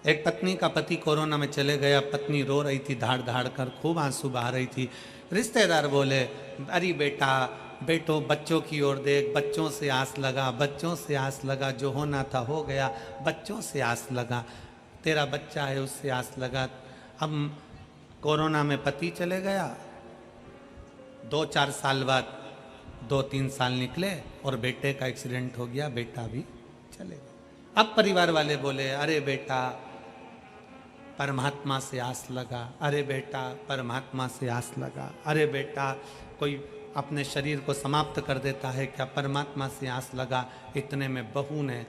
एक पत्नी का पति कोरोना में चले गया, पत्नी रो रही थी धाड़ धाड़ कर, खूब आंसू बहा रही थी। रिश्तेदार बोले, अरे बेटा बेटो बच्चों की ओर देख, बच्चों से आस लगा, बच्चों से आस लगा, जो होना था हो गया, बच्चों से आस लगा, तेरा बच्चा है उससे आस लगा। अब कोरोना में पति चले गया, 2-4 साल बाद 2-3 साल निकले और बेटे का एक्सीडेंट हो गया, बेटा भी चले गया। अब परिवार वाले बोले, अरे बेटा परमात्मा से आस लगा, अरे बेटा परमात्मा से आस लगा, अरे बेटा कोई अपने शरीर को समाप्त कर देता है क्या, परमात्मा से आस लगा। इतने में बहू ने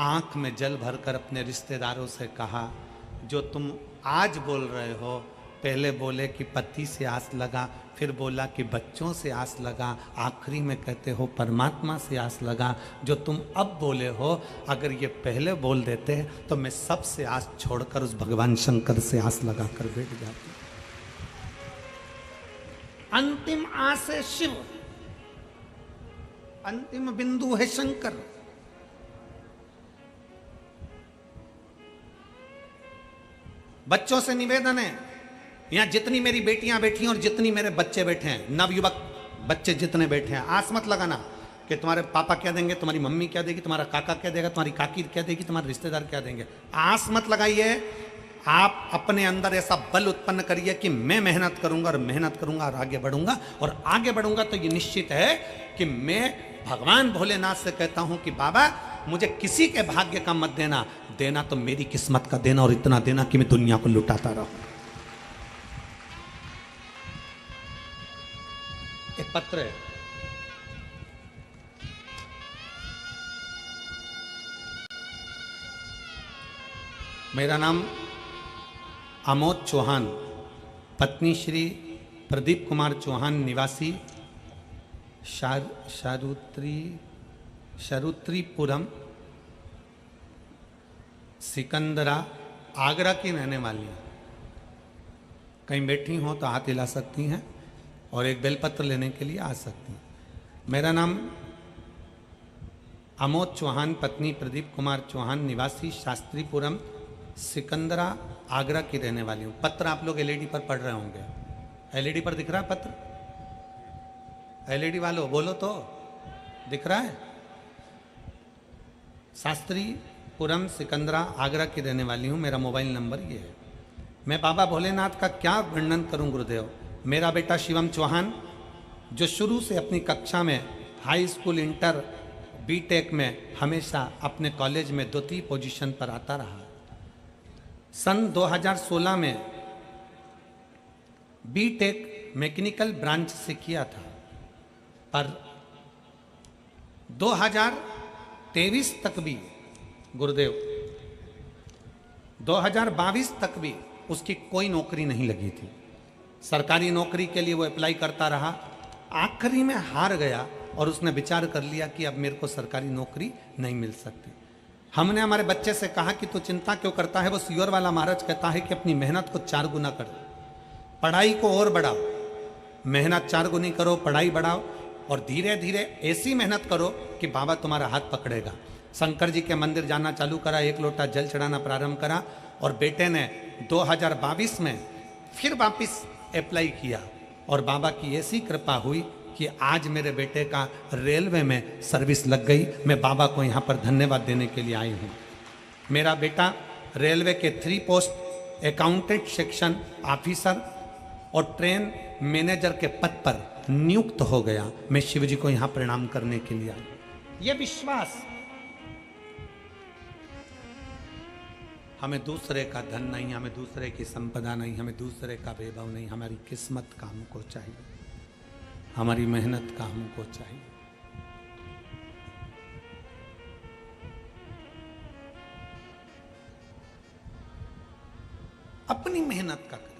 आंख में जल भरकर अपने रिश्तेदारों से कहा, जो तुम आज बोल रहे हो, पहले बोले कि पति से आस लगा, फिर बोला कि बच्चों से आस लगा, आखिरी में कहते हो परमात्मा से आस लगा। जो तुम अब बोले हो, अगर ये पहले बोल देते तो मैं सबसे आस छोड़कर उस भगवान शंकर से आस लगा कर बैठ जाती। अंतिम आस है शिव, अंतिम बिंदु है शंकर। बच्चों से निवेदन है, यहां जितनी मेरी बेटियां बैठी हैं और जितनी मेरे बच्चे बैठे हैं, नवयुवक बच्चे जितने बैठे हैं, आस मत लगाना कि तुम्हारे पापा क्या देंगे, तुम्हारी मम्मी क्या देगी, तुम्हारा काका क्या देगा, तुम्हारी काकी क्या देगी, तुम्हारे रिश्तेदार क्या देंगे। आस मत लगाइए। आप अपने अंदर ऐसा बल उत्पन्न करिए कि मैं मेहनत करूंगा और मेहनत करूंगा और आगे बढ़ूंगा, और आगे बढ़ूंगा तो ये निश्चित है कि मैं भगवान भोलेनाथ से कहता हूं कि बाबा मुझे किसी के भाग्य का मत देना, देना तो मेरी किस्मत का देना, और इतना देना कि मैं दुनिया को लुटाता रहूं। एक पत्र है, मेरा नाम आमोद चौहान, पत्नी श्री प्रदीप कुमार चौहान, निवासी शरुत्रीपुरम, सिकंदरा, आगरा की रहने वाली है। कहीं बैठी हो तो हाथ हिला सकती हैं और एक बेलपत्र लेने के लिए आ सकती हैं। मेरा नाम आमोद चौहान, पत्नी प्रदीप कुमार चौहान, निवासी शास्त्रीपुरम, सिकंदरा, आगरा की रहने वाली हूँ। पत्र आप लोग एलईडी पर पढ़ रहे होंगे, एलईडी पर दिख रहा है पत्र? एलईडी वालों बोलो तो, दिख रहा है? शास्त्रीपुरम, सिकंदरा, आगरा की रहने वाली हूँ। मेरा मोबाइल नंबर ये है। मैं बाबा भोलेनाथ का क्या वर्णन करूँ गुरुदेव। मेरा बेटा शिवम चौहान, जो शुरू से अपनी कक्षा में, हाई स्कूल, इंटर, बीटेक में हमेशा अपने कॉलेज में द्वितीय पोजीशन पर आता रहा। सन 2016 में बीटेक मैकेनिकल ब्रांच से किया था, पर 2023 तक भी गुरुदेव, 2022 तक भी उसकी कोई नौकरी नहीं लगी थी। सरकारी नौकरी के लिए वो अप्लाई करता रहा, आखिरी में हार गया और उसने विचार कर लिया कि अब मेरे को सरकारी नौकरी नहीं मिल सकती। हमने हमारे बच्चे से कहा कि तू चिंता क्यों करता है। वो सियोर वाला महाराज कहता है कि अपनी मेहनत को 4 गुना कर, पढ़ाई को और बढ़ाओ, मेहनत 4 गुनी करो, पढ़ाई बढ़ाओ, और धीरे धीरे ऐसी मेहनत करो कि बाबा तुम्हारा हाथ पकड़ेगा। शंकर जी के मंदिर जाना चालू करा, 1 लोटा जल चढ़ाना प्रारंभ करा, और बेटे ने 2022 में फिर वापिस अप्लाई किया, और बाबा की ऐसी कृपा हुई कि आज मेरे बेटे का रेलवे में सर्विस लग गई। मैं बाबा को यहाँ पर धन्यवाद देने के लिए आई हूँ। मेरा बेटा रेलवे के 3 पोस्ट, अकाउंटेंट सेक्शन ऑफिसर और ट्रेन मैनेजर के पद पर नियुक्त हो गया। मैं शिव जी को यहाँ प्रणाम करने के लिए आई। ये विश्वास, हमें दूसरे का धन नहीं, हमें दूसरे की संपदा नहीं, हमें दूसरे का वैभव नहीं, हमारी किस्मत का हमको चाहिए, हमारी मेहनत का हमको चाहिए। अपनी मेहनत का करिए।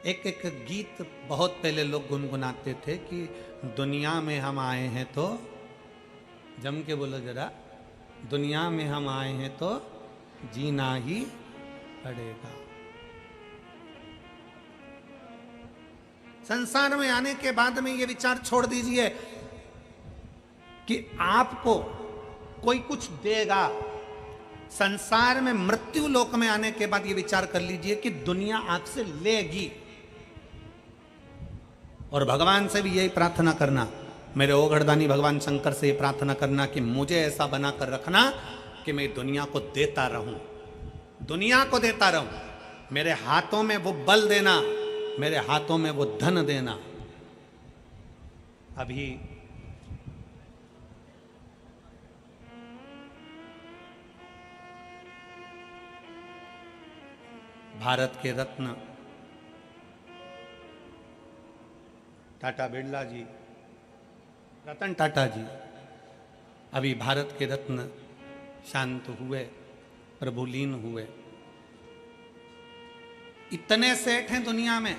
एक गीत बहुत पहले लोग गुनगुनाते थे कि दुनिया में हम आए हैं तो, जम के बोलो जरा, दुनिया में हम आए हैं तो जीना ही पड़ेगा। संसार में आने के बाद में ये विचार छोड़ दीजिए कि आपको कोई कुछ देगा, संसार में मृत्यु लोक में आने के बाद ये विचार कर लीजिए कि दुनिया आपसे लेगी। और भगवान से भी यही प्रार्थना करना, मेरे ओघड़दानी भगवान शंकर से ये प्रार्थना करना कि मुझे ऐसा बना कर रखना कि मैं दुनिया को देता रहूं, दुनिया को देता रहूं। मेरे हाथों में वो बल देना, मेरे हाथों में वो धन देना। अभी भारत के रत्न टाटा बिरला जी, रतन टाटा जी अभी भारत के रत्न शांत हुए, प्रभुलीन हुए। इतने सेठ हैं दुनिया में,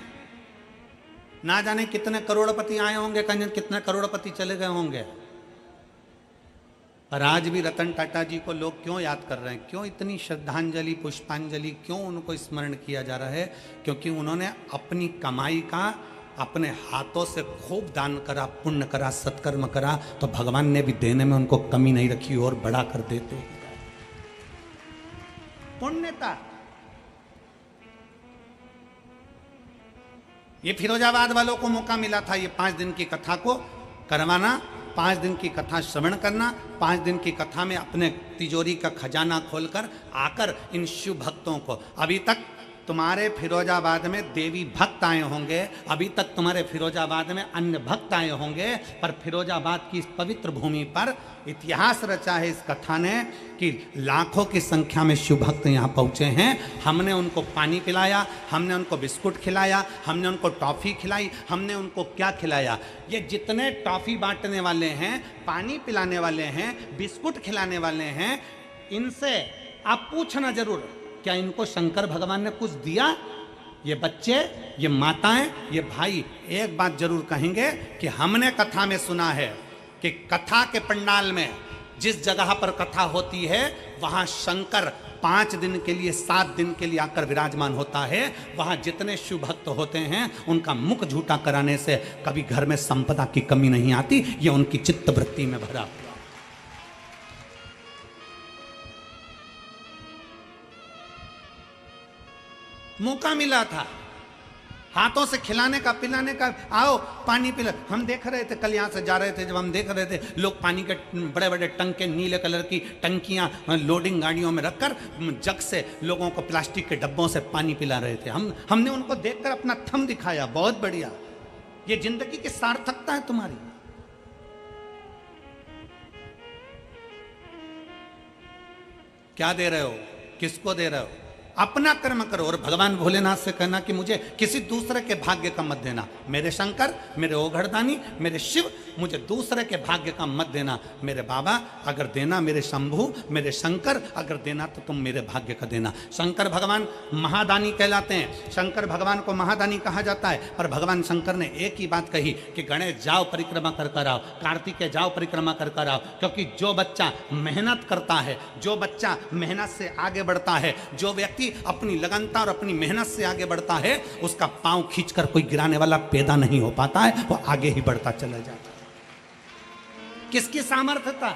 ना जाने कितने करोड़पति आए होंगे, कितने करोड़पति चले गए होंगे। पर आज भी रतन टाटा जी को लोग क्यों याद कर रहे हैं, क्यों इतनी श्रद्धांजलि पुष्पांजलि, क्यों उनको स्मरण किया जा रहा है? क्योंकि उन्होंने अपनी कमाई का अपने हाथों से खूब दान करा, पुण्य करा, सत्कर्म करा, तो भगवान ने भी देने में उनको कमी नहीं रखी और बढ़ा कर देते। पुण्यता। ये फिरोजाबाद वालों को मौका मिला था ये 5 दिन की कथा को करवाना, 5 दिन की कथा श्रवण करना, 5 दिन की कथा में अपने तिजोरी का खजाना खोलकर आकर इन शिव भक्तों को, अभी तक तुम्हारे फिरोजाबाद में देवी भक्त आए होंगे, अभी तक तुम्हारे फिरोजाबाद में अन्य भक्त आए होंगे, पर फिरोजाबाद की इस पवित्र भूमि पर इतिहास रचा है इस कथा ने कि लाखों की संख्या में शिव भक्त यहाँ पहुँचे हैं। हमने उनको पानी पिलाया, हमने उनको बिस्कुट खिलाया, हमने उनको टॉफ़ी खिलाई, हमने उनको क्या खिलाया? ये जितने टॉफ़ी बांटने वाले हैं, पानी पिलाने वाले हैं, बिस्कुट खिलाने वाले हैं, इनसे आप पूछना जरूर, क्या इनको शंकर भगवान ने कुछ दिया? ये बच्चे, ये माताएं, ये भाई एक बात जरूर कहेंगे कि हमने कथा में सुना है कि कथा के पंडाल में जिस जगह पर कथा होती है वहां शंकर 5 दिन के लिए, 7 दिन के लिए आकर विराजमान होता है। वहां जितने शिव भक्त होते हैं उनका मुख झूठा कराने से कभी घर में संपदा की कमी नहीं आती। ये उनकी चित्त वृत्ति में भरा। मौका मिला था हाथों से खिलाने का, पिलाने का, आओ पानी पिला। हम देख रहे थे, कल यहाँ से जा रहे थे जब हम देख रहे थे, लोग पानी के बड़े बड़े टंके, नीले कलर की टंकियाँ लोडिंग गाड़ियों में रखकर जग से लोगों को प्लास्टिक के डब्बों से पानी पिला रहे थे। हमने उनको देखकर अपना थम दिखाया, बहुत बढ़िया, ये जिंदगी की सार्थकता है तुम्हारी। क्या दे रहे हो, किसको दे रहे हो? अपना कर्म करो और भगवान भोलेनाथ से कहना कि मुझे किसी दूसरे के भाग्य का मत देना। मेरे शंकर, मेरे ओघड़दानी, मेरे शिव, मुझे दूसरे के भाग्य का मत देना। मेरे बाबा अगर देना, मेरे शंभू, मेरे शंकर अगर देना तो तुम मेरे भाग्य का देना। शंकर भगवान महादानी कहलाते हैं, शंकर भगवान को महादानी कहा जाता है। पर भगवान शंकर ने एक ही बात कही कि गणेश जाओ परिक्रमा कर कर आओ, कार्तिकेय जाओ परिक्रमा कर कर आओ। क्योंकि जो बच्चा मेहनत करता है, जो बच्चा मेहनत से आगे बढ़ता है, जो व्यक्ति अपनी लगनता और अपनी मेहनत से आगे बढ़ता है, उसका पांव खींचकर कोई गिराने वाला पैदा नहीं हो पाता है, वो आगे ही बढ़ता चला जाता है। किसकी सामर्थ्यता?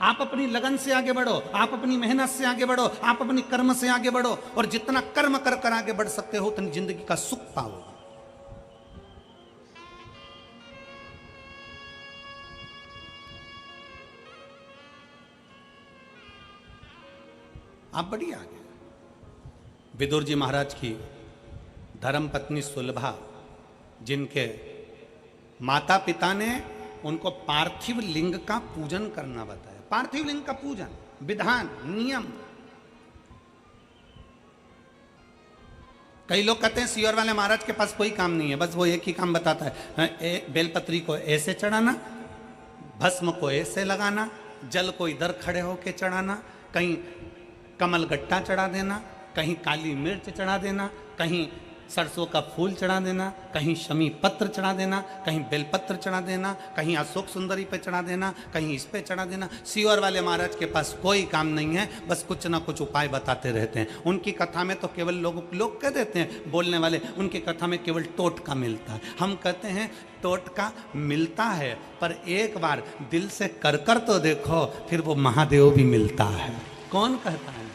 आप अपनी लगन से आगे बढ़ो, आप अपनी मेहनत से आगे बढ़ो, आप अपनी कर्म से आगे बढ़ो, और जितना कर्म कर कर आगे बढ़ सकते हो उतनी जिंदगी का सुख पाओगे। आप बढ़िया आगे। विदुर जी महाराज की धर्म पत्नी सुलभा, जिनके माता पिता ने उनको पार्थिव लिंग का पूजन करना बताया। पार्थिव लिंग का पूजन, विधान, नियम। कई लोग कहते हैं सियोर वाले महाराज के पास कोई काम नहीं है, बस वो एक ही काम बताता है, बेलपत्री को ऐसे चढ़ाना, भस्म को ऐसे लगाना, जल को इधर खड़े होके चढ़ाना, कहीं कमल गट्टा चढ़ा देना, कहीं काली मिर्च चढ़ा देना, कहीं सरसों का फूल चढ़ा देना, कहीं शमी पत्र चढ़ा देना, कहीं बेलपत्र चढ़ा देना, कहीं अशोक सुंदरी पे चढ़ा देना, कहीं इस पे चढ़ा देना। सियोर वाले महाराज के पास कोई काम नहीं है, बस कुछ ना कुछ उपाय बताते रहते हैं। उनकी कथा में तो केवल लोग कह देते हैं बोलने वाले, उनकी कथा में केवल टोटका मिलता है। हम कहते हैं टोटका मिलता है, पर एक बार दिल से कर कर तो देखो, फिर वो महादेव भी मिलता है। कौन कहता है?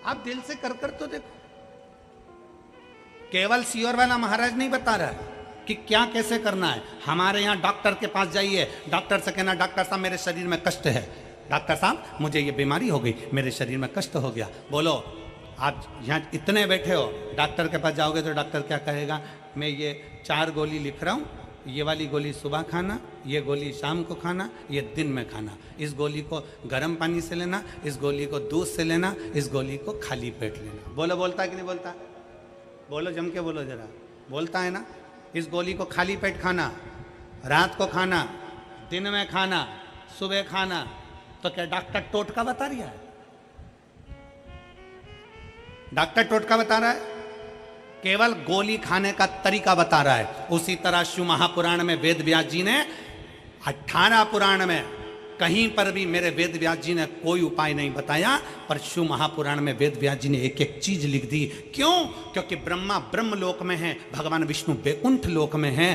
आप दिल से कर तो देखो। केवल सियोर वाला महाराज नहीं बता रहा है कि क्या कैसे करना है। हमारे यहाँ डॉक्टर के पास जाइए, डॉक्टर से कहना डॉक्टर साहब मेरे शरीर में कष्ट है, डॉक्टर साहब मुझे ये बीमारी हो गई, मेरे शरीर में कष्ट हो गया। बोलो, आप यहाँ इतने बैठे हो, डॉक्टर के पास जाओगे तो डॉक्टर क्या कहेगा? मैं ये 4 गोली लिख रहा हूँ, ये वाली गोली सुबह खाना, ये गोली शाम को खाना, ये दिन में खाना, इस गोली को गर्म पानी से लेना, इस गोली को दूध से लेना, इस गोली को खाली पेट लेना। बोलो, बोलता है कि नहीं बोलता? बोलो, जम के बोलो जरा। बोलता है ना? इस गोली को खाली पेट खाना, रात को खाना, दिन में खाना, सुबह खाना। तो क्या डॉक्टर टोटका बता रहा है? डॉक्टर टोटका बता रहा है? केवल गोली खाने का तरीका बता रहा है। उसी तरह शिव महापुराण में वेद व्यास जी ने 18 पुराण में कहीं पर भी मेरे वेद व्यास जी ने कोई उपाय नहीं बताया, पर शिव महापुराण में वेद व्यास जी ने एक एक चीज लिख दी। क्यों? क्योंकि ब्रह्मा ब्रह्म लोक में है, भगवान विष्णु वैकुंठ लोक में है,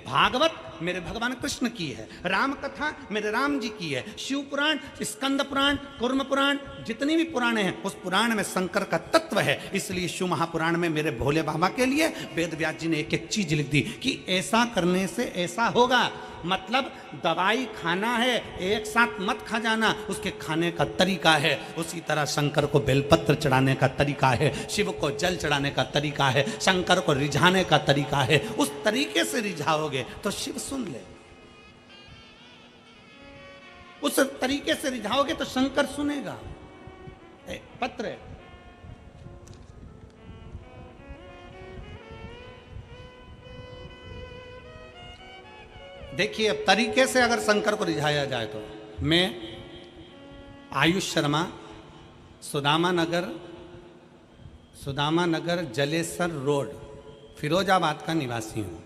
भागवत मेरे भगवान कृष्ण की है, राम कथा मेरे राम जी की है, शिव पुराण, स्कंद पुराण, कुर्म पुराण, जितनी भी पुराणे हैं उस पुराण में शंकर का तत्व है। इसलिए शिव महापुराण में मेरे भोले बाबा के लिए वेद व्यास जी ने एक एक चीज लिख दी कि ऐसा करने से ऐसा होगा। मतलब दवाई खाना है, एक साथ मत खा जाना, उसके खाने का तरीका है। उसी तरह शंकर को बेलपत्र चढ़ाने का तरीका है, शिव को जल चढ़ाने का तरीका है, शंकर को रिझाने का तरीका है। उस तरीके से रिझाओगे तो शिव सुन ले, उस तरीके से रिझाओगे तो शंकर सुनेगा। पत्र है। देखिए, अब तरीके से अगर शंकर को रिझाया जाए तो मैं आयुष शर्मा, सुदामा नगर जलेसर रोड, फिरोजाबाद का निवासी हूँ।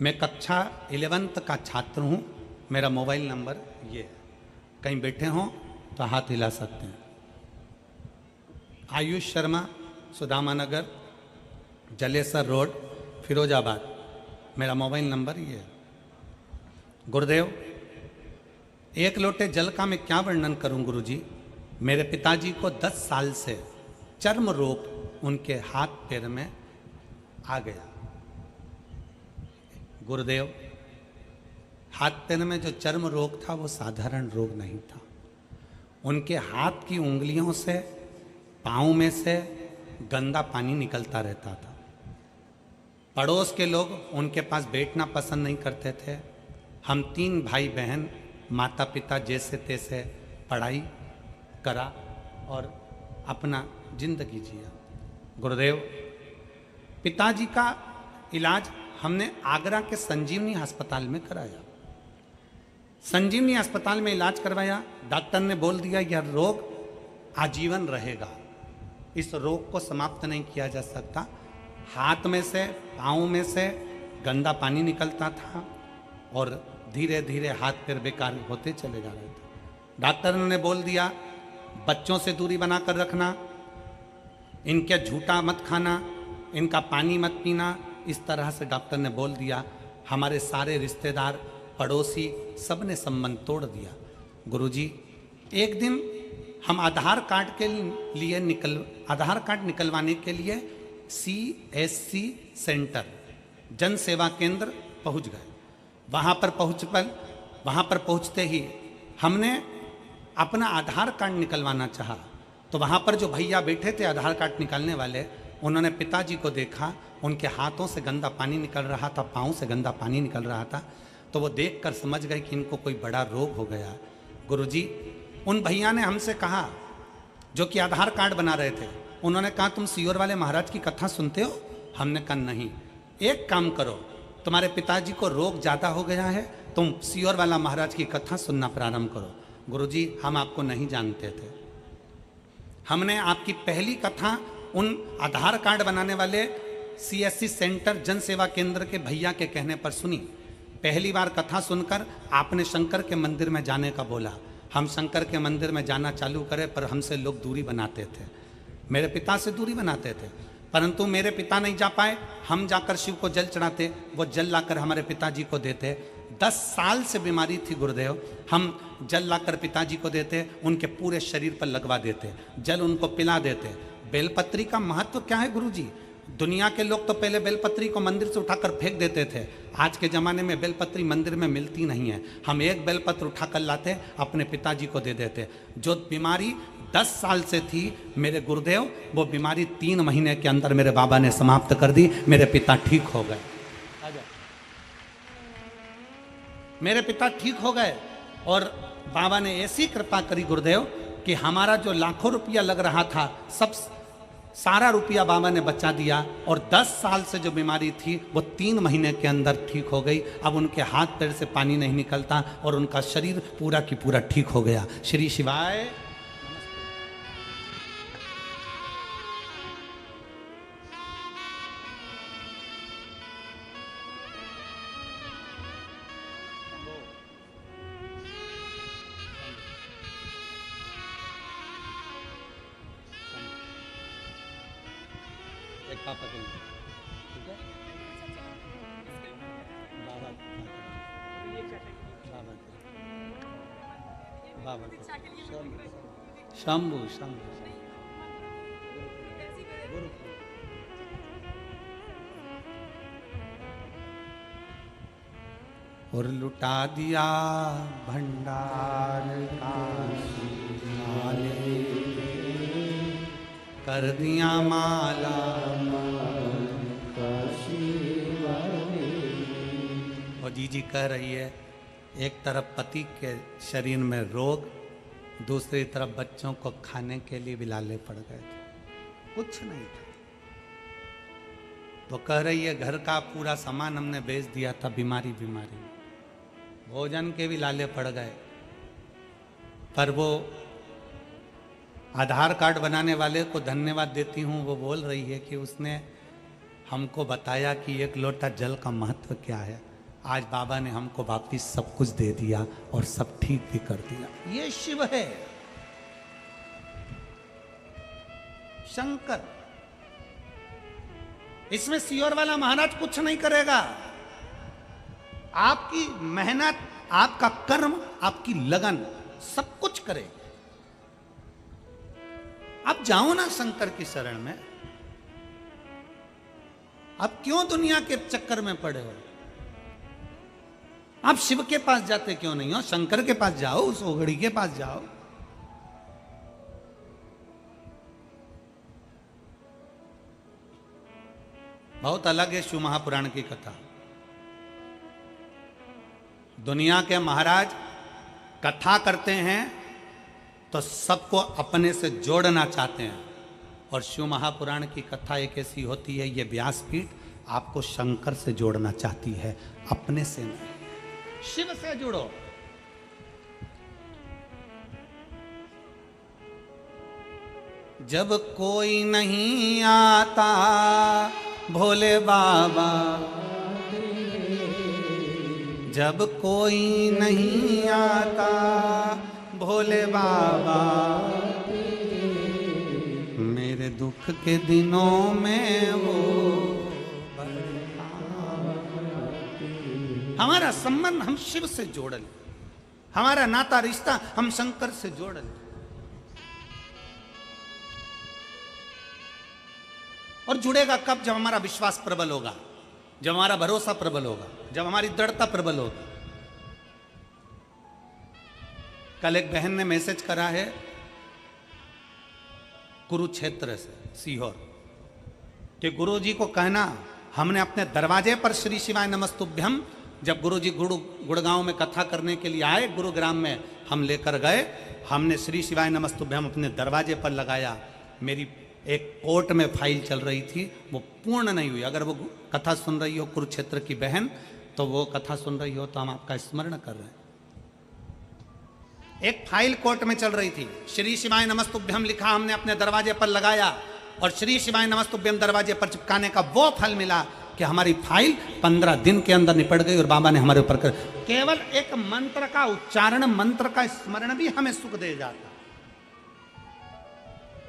मैं कक्षा 11th का छात्र हूँ। मेरा मोबाइल नंबर ये है, कहीं बैठे हों तो हाथ हिला सकते हैं। आयुष शर्मा, सुदामा नगर जलेसर रोड, फिरोजाबाद, मेरा मोबाइल नंबर ये है। गुरुदेव, 1 लोटे जल का मैं क्या वर्णन करूं गुरुजी। मेरे पिताजी को 10 साल से चर्म रोग उनके हाथ पैर में आ गया। गुरुदेव, हाथ पैर में जो चर्म रोग था वो साधारण रोग नहीं था। उनके हाथ की उंगलियों से, पाँव में से गंदा पानी निकलता रहता था। पड़ोस के लोग उनके पास बैठना पसंद नहीं करते थे। हम 3 भाई बहन, माता पिता जैसे तैसे पढ़ाई करा और अपना जिंदगी जिया। गुरुदेव, पिताजी का इलाज हमने आगरा के संजीवनी अस्पताल में कराया। संजीवनी अस्पताल में इलाज करवाया। डॉक्टर ने बोल दिया यह रोग आजीवन रहेगा, इस रोग को समाप्त नहीं किया जा सकता। हाथ में से, पाँव में से गंदा पानी निकलता था और धीरे धीरे हाथ पैर बेकार होते चले जा रहे थे। डॉक्टर ने बोल दिया बच्चों से दूरी बनाकर रखना, इनके झूठा मत खाना, इनका पानी मत पीना। इस तरह से डॉक्टर ने बोल दिया। हमारे सारे रिश्तेदार, पड़ोसी, सब ने संबंध तोड़ दिया। गुरुजी, एक दिन हम आधार कार्ड निकलवाने के लिए CSC सेंटर, जन सेवा केंद्र पहुंच गए। वहाँ पर पहुँचते ही हमने अपना आधार कार्ड निकलवाना चाहा, तो वहाँ पर जो भैया बैठे थे आधार कार्ड निकालने वाले, उन्होंने पिताजी को देखा। उनके हाथों से गंदा पानी निकल रहा था, पाँव से गंदा पानी निकल रहा था। तो वो देखकर समझ गए कि इनको कोई बड़ा रोग हो गया। गुरुजी, उन भैया ने हमसे कहा, जो कि आधार कार्ड बना रहे थे, उन्होंने कहा तुम सियोर वाले महाराज की कथा सुनते हो? हमने कहा नहीं। एक काम करो, तुम्हारे पिताजी को रोग ज़्यादा हो गया है, तुम सियोर वाला महाराज की कथा सुनना प्रारंभ करो। गुरुजी, हम आपको नहीं जानते थे। हमने आपकी पहली कथा उन आधार कार्ड बनाने वाले CSC सेंटर जन सेवा केंद्र के भैया के कहने पर सुनी। पहली बार कथा सुनकर आपने शंकर के मंदिर में जाने का बोला। हम शंकर के मंदिर में जाना चालू करें, पर हमसे लोग दूरी बनाते थे, मेरे पिता से दूरी बनाते थे। परंतु मेरे पिता नहीं जा पाए। हम जाकर शिव को जल चढ़ाते, वो जल लाकर हमारे पिताजी को देते। 10 साल से बीमारी थी गुरुदेव। हम जल लाकर पिताजी को देते, उनके पूरे शरीर पर लगवा देते, जल उनको पिला देते। बेलपत्री का महत्व क्या है गुरुजी? दुनिया के लोग तो पहले बेलपत्री को मंदिर से उठाकर फेंक देते थे। आज के ज़माने में बेलपत्री मंदिर में मिलती नहीं है। हम एक बेलपत्र उठाकर लाते, अपने पिताजी को दे देते। जो बीमारी 10 साल से थी मेरे गुरुदेव, वो बीमारी 3 महीने के अंदर मेरे बाबा ने समाप्त कर दी। मेरे पिता ठीक हो गए। मेरे पिता ठीक हो गए और बाबा ने ऐसी कृपा करी गुरुदेव कि हमारा जो लाखों रुपया लग रहा था, सब सारा रुपया बाबा ने बचा दिया। और 10 साल से जो बीमारी थी वो 3 महीने के अंदर ठीक हो गई। अब उनके हाथ पैर से पानी नहीं निकलता और उनका शरीर पूरा की पूरा ठीक हो गया। श्री शिवाय। पापा के लिए, ठीक है? बाबा बाबा शंभू शंभू और लुटा दिया भंडार का कर दिया माला और जीजी कह रही है, एक तरफ पति के शरीर में रोग, दूसरी तरफ बच्चों को खाने के लिए भी लाले पड़ गए थे, कुछ नहीं था। तो कह रही है घर का पूरा सामान हमने बेच दिया था बीमारी बीमारी में, भोजन के भी लाले पड़ गए। पर वो आधार कार्ड बनाने वाले को धन्यवाद देती हूँ। वो बोल रही है कि उसने हमको बताया कि एक लोटा जल का महत्व क्या है। आज बाबा ने हमको वापिस सब कुछ दे दिया और सब ठीक भी कर दिया। ये शिव है, शंकर। इसमें सियोर वाला महाराज कुछ नहीं करेगा। आपकी मेहनत, आपका कर्म, आपकी लगन सब कुछ करे। आप जाओ ना शंकर की शरण में। आप क्यों दुनिया के चक्कर में पड़े हो? आप शिव के पास जाते क्यों नहीं हो? शंकर के पास जाओ, उस ओघड़ी के पास जाओ। बहुत अलग है शिव महापुराण की कथा। दुनिया के महाराज कथा करते हैं तो सबको अपने से जोड़ना चाहते हैं, और शिव महापुराण की कथा एक ऐसी होती है, ये व्यासपीठ आपको शंकर से जोड़ना चाहती है, अपने से नहीं। शिव से जुड़ो। जब कोई नहीं आता भोले बाबा, जब कोई नहीं आता भोले बाबा, मेरे दुख के दिनों में वो। हमारा संबंध हम शिव से जोड़ लें, हमारा नाता रिश्ता हम शंकर से जोड़ लें। और जुड़ेगा कब? जब हमारा विश्वास प्रबल होगा, जब हमारा भरोसा प्रबल होगा, जब हमारी दृढ़ता प्रबल होगी। कल एक बहन ने मैसेज करा है कुरुक्षेत्र से, सीहोर, कि गुरुजी को कहना हमने अपने दरवाजे पर श्री शिवाय नमस्तुभ्यम, जब गुरुजी गुड़गांव में कथा करने के लिए आए, गुरुग्राम में हम लेकर गए, हमने श्री शिवाय नमस्तुभ्यम अपने दरवाजे पर लगाया। मेरी एक कोर्ट में फाइल चल रही थी, वो पूर्ण नहीं हुई। अगर वो कथा सुन रही हो कुरुक्षेत्र की बहन, तो वो कथा सुन रही हो तो हम आपका स्मरण कर रहे हैं। एक फाइल कोर्ट में चल रही थी, श्री शिवाय नमस्तुभ्यम लिखा, हमने अपने दरवाजे पर लगाया, और श्री शिवाय नमस्तुभ्यम दरवाजे पर चिपकाने का वो फल मिला कि हमारी फाइल 15 दिन के अंदर निपट गई, और बाबा ने हमारे ऊपर कर केवल एक मंत्र का उच्चारण, मंत्र का स्मरण भी हमें सुख दे जाता।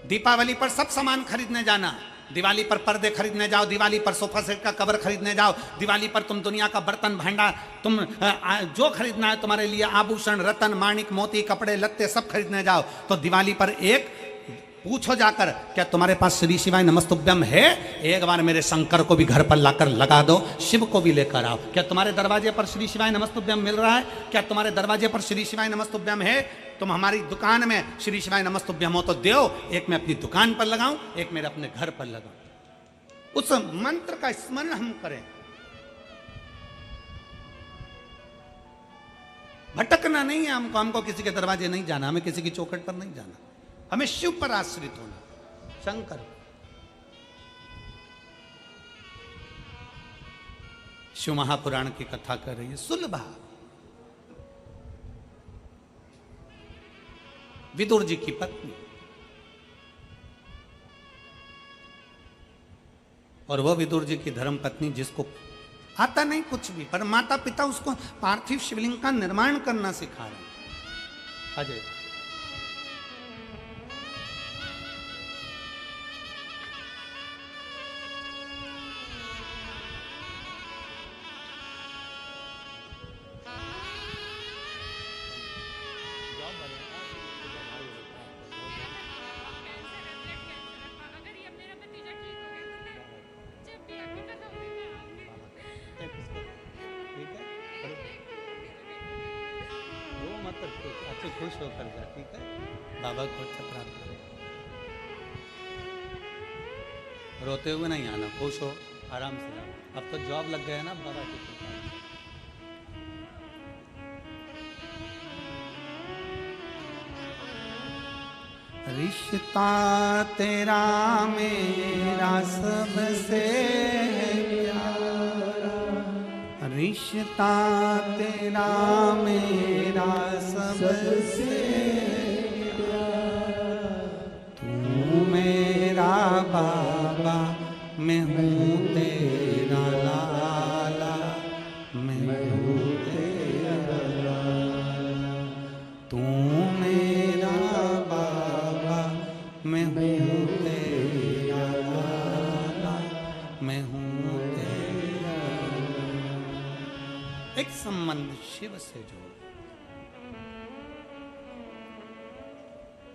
दीपावली पर सब सामान खरीदने जाना, दिवाली पर पर्दे खरीदने जाओ, दिवाली पर सोफा सेट का कवर खरीदने जाओ, दिवाली पर तुम दुनिया का बर्तन भांडा, तुम जो खरीदना है तुम्हारे लिए, आभूषण, रतन, माणिक, मोती, कपड़े लत्ते सब खरीदने जाओ, तो दिवाली पर एक पूछो जाकर, क्या तुम्हारे पास श्री शिवाय नमस्तुभ्यम है? एक बार मेरे शंकर को भी घर पर लाकर लगा दो, शिव को भी लेकर आओ। क्या तुम्हारे दरवाजे पर श्री शिवाय नमस्तुभ्यम मिल रहा है? क्या तुम्हारे दरवाजे पर श्री शिवाय नमस्तुभ्यम है? तुम हमारी दुकान में श्री शिवाय नमस्तुभ्यम हो तो दो, एक मैं अपनी दुकान पर लगाऊं, एक मेरे अपने घर पर लगाऊं। उस मंत्र का स्मरण हम करें। भटकना नहीं है हमको, हमको किसी के दरवाजे नहीं जाना, हमें किसी की चौखट पर नहीं जाना, हमें शिव पर आश्रित होना, शंकर। शिव महापुराण की कथा कर रही है सुलभा। विदुर जी की पत्नी, और वह विदुर जी की धर्म पत्नी जिसको आता नहीं कुछ भी, पर माता पिता उसको पार्थिव शिवलिंग का निर्माण करना सिखा रहे। अजय अच्छे खुश होकर जा, ठीक है? बाबा को अच्छा प्राप्त करें, रोते हुए नहीं आना, खुश हो, आराम से आओ। अब तो जॉब लग गया है ना बाबा की कृपा। रिश्ता तेरा मेरा सबसे प्यारा, रिश्ता तेरा मेरा सबसे प्यारा, तू मेरा बाबा, मैं हूँ तेरा लाला, मैं हूँ तेरा लाला, तू मेरा बाबा, मैं हूँ तेरा लाला, मैं हूँ तेरा लाला। एक संबंध शिव से जोड़,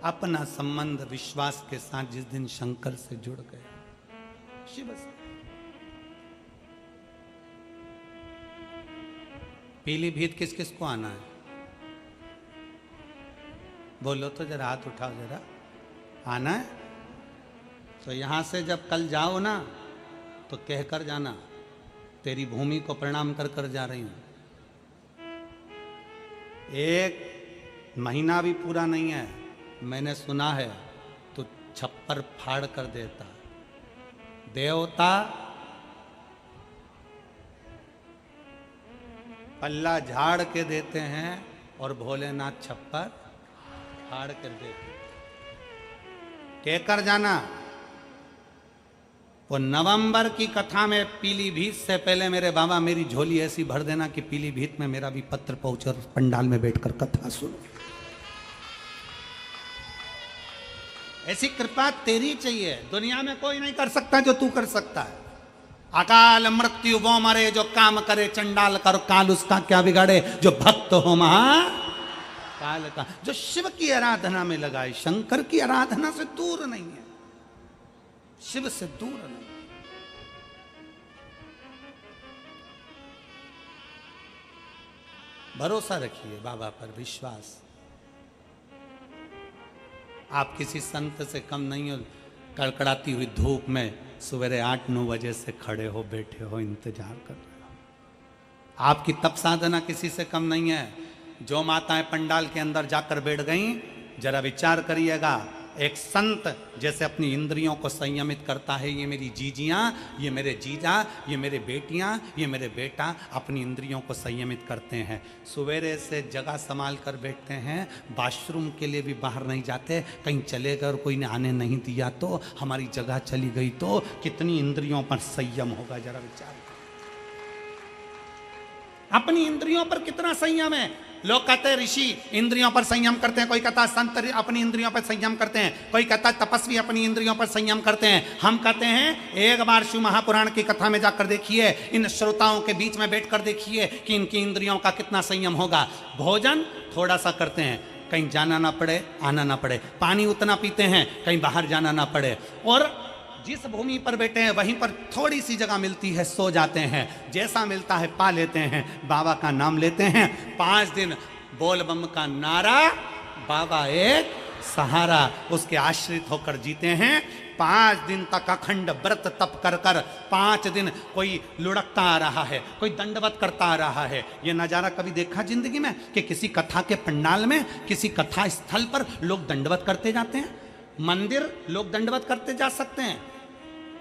अपना संबंध विश्वास के साथ जिस दिन शंकर से जुड़ गए, शिव से। पीलीभीत किस किस को आना है? बोलो तो जरा, हाथ उठाओ जरा। आना है तो यहां से जब कल जाओ ना तो कहकर जाना, तेरी भूमि को प्रणाम कर कर जा रही हूं। एक महीना भी पूरा नहीं है, मैंने सुना है तो छप्पर फाड़ कर देता। देवता पल्ला झाड़ के देते हैं और भोलेनाथ छप्पर फाड़ कर देते। कहकर जाना। वो नवंबर की कथा में पीलीभीत से पहले मेरे बाबा मेरी झोली ऐसी भर देना कि पीलीभीत में मेरा भी पत्र पहुंचे और पंडाल में बैठकर कथा सुनो। ऐसी कृपा तेरी चाहिए, दुनिया में कोई नहीं कर सकता जो तू कर सकता है। अकाल मृत्यु वो मरे जो काम करे चंडाल कर, काल उसका क्या बिगाड़े जो भक्त हो महा काल का। जो शिव की आराधना में लगाए, शंकर की आराधना से दूर नहीं है, शिव से दूर नहीं। भरोसा रखिए बाबा पर, विश्वास। आप किसी संत से कम नहीं हो। कड़कड़ाती हुई धूप में सवेरे 8-9 बजे से खड़े हो, बैठे हो, इंतजार कर रहे हो। आपकी तप साधना किसी से कम नहीं है। जो माताएं पंडाल के अंदर जाकर बैठ गईं, जरा विचार करिएगा। एक संत जैसे अपनी इंद्रियों को संयमित करता है, ये मेरी जीजियां, ये मेरे जीजा, ये मेरे बेटियां, ये मेरे बेटा अपनी इंद्रियों को संयमित करते हैं। सवेरे से जगह संभाल कर बैठते हैं, वॉशरूम के लिए भी बाहर नहीं जाते। कहीं चले गए और कोई ने आने नहीं दिया तो, हमारी जगह चली गई तो कितनी इंद्रियों पर संयम होगा, जरा विचार। अपनी इंद्रियों पर कितना संयम है। लोग कहते हैं ऋषि इंद्रियों पर संयम करते हैं, कोई कहता है संत अपनी इंद्रियों पर संयम करते हैं, कोई कहता है तपस्वी अपनी इंद्रियों पर संयम करते हैं। हम कहते हैं एक बार शिव महापुराण की कथा में जाकर देखिए, इन श्रोताओं के बीच में बैठकर देखिए कि इनकी इंद्रियों का कितना संयम होगा। भोजन थोड़ा सा करते हैं, कहीं जाना ना पड़े आना ना पड़े, पानी उतना पीते हैं कहीं बाहर जाना ना पड़े, और जिस भूमि पर बैठे हैं वहीं पर थोड़ी सी जगह मिलती है सो जाते हैं, जैसा मिलता है पा लेते हैं, बाबा का नाम लेते हैं। 5 दिन बोल बम का नारा, बाबा एक सहारा, उसके आश्रित होकर जीते हैं। 5 दिन तक अखंड व्रत तप कर कर, 5 दिन कोई लुढ़कता आ रहा है, कोई दंडवत करता आ रहा है। ये नज़ारा कभी देखा जिंदगी में कि किसी कथा के पंडाल में, किसी कथा स्थल पर लोग दंडवत करते जाते हैं? मंदिर लोग दंडवत करते जा सकते हैं,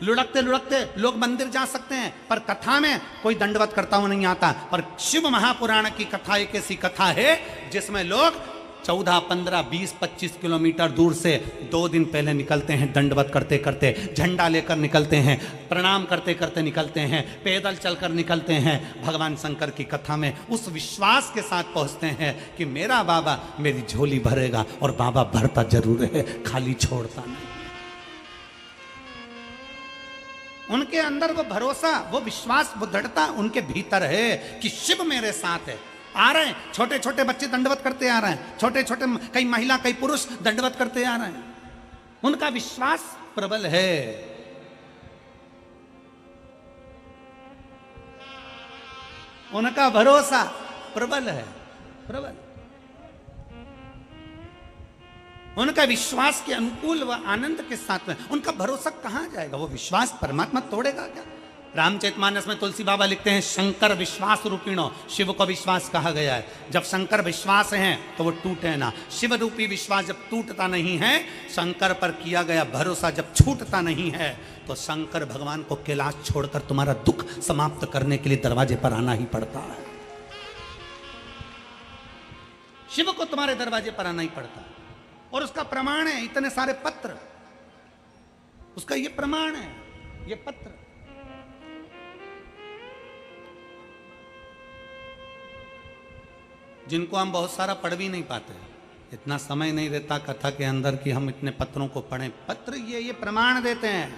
लुढ़कते लुढ़कते लोग मंदिर जा सकते हैं, पर कथा में कोई दंडवत करता हुआ नहीं आता। पर शिव महापुराण की कथा एक ऐसी कथा है जिसमें लोग 14, 15, 20, 25 किलोमीटर दूर से 2 दिन पहले निकलते हैं, दंडवत करते करते, झंडा लेकर निकलते हैं, प्रणाम करते करते निकलते हैं, पैदल चलकर निकलते हैं। भगवान शंकर की कथा में उस विश्वास के साथ पहुंचते हैं कि मेरा बाबा मेरी झोली भरेगा, और बाबा भरता जरूर है, खाली छोड़ता नहीं। उनके अंदर वो भरोसा, वो विश्वास, वो दृढ़ता उनके भीतर है कि शिव मेरे साथ है। आ रहे हैं छोटे छोटे बच्चे दंडवत करते आ रहे हैं, छोटे छोटे कई महिला कई पुरुष दंडवत करते आ रहे हैं। उनका विश्वास प्रबल है। उनका भरोसा प्रबल है, प्रबल। उनका विश्वास के अनुकूल व आनंद के साथ में उनका भरोसा कहां जाएगा? वो विश्वास परमात्मा तोड़ेगा क्या? रामचरितमानस में तुलसी बाबा लिखते हैं, शंकर विश्वास रूपिणो, शिव को विश्वास कहा गया है। जब शंकर विश्वास हैं तो वो टूटे ना। शिव रूपी विश्वास जब टूटता नहीं है, शंकर पर किया गया भरोसा जब छूटता नहीं है, तो शंकर भगवान को कैलाश छोड़कर तुम्हारा दुख समाप्त करने के लिए दरवाजे पर आना ही पड़ता है। शिव को तुम्हारे दरवाजे पर आना ही पड़ता है, और उसका प्रमाण है इतने सारे पत्र, उसका ये प्रमाण है, ये पत्र। जिनको हम बहुत सारा पढ़ भी नहीं पाते, इतना समय नहीं रहता कथा के अंदर कि हम इतने पत्रों को पढ़ें। पत्र ये प्रमाण देते हैं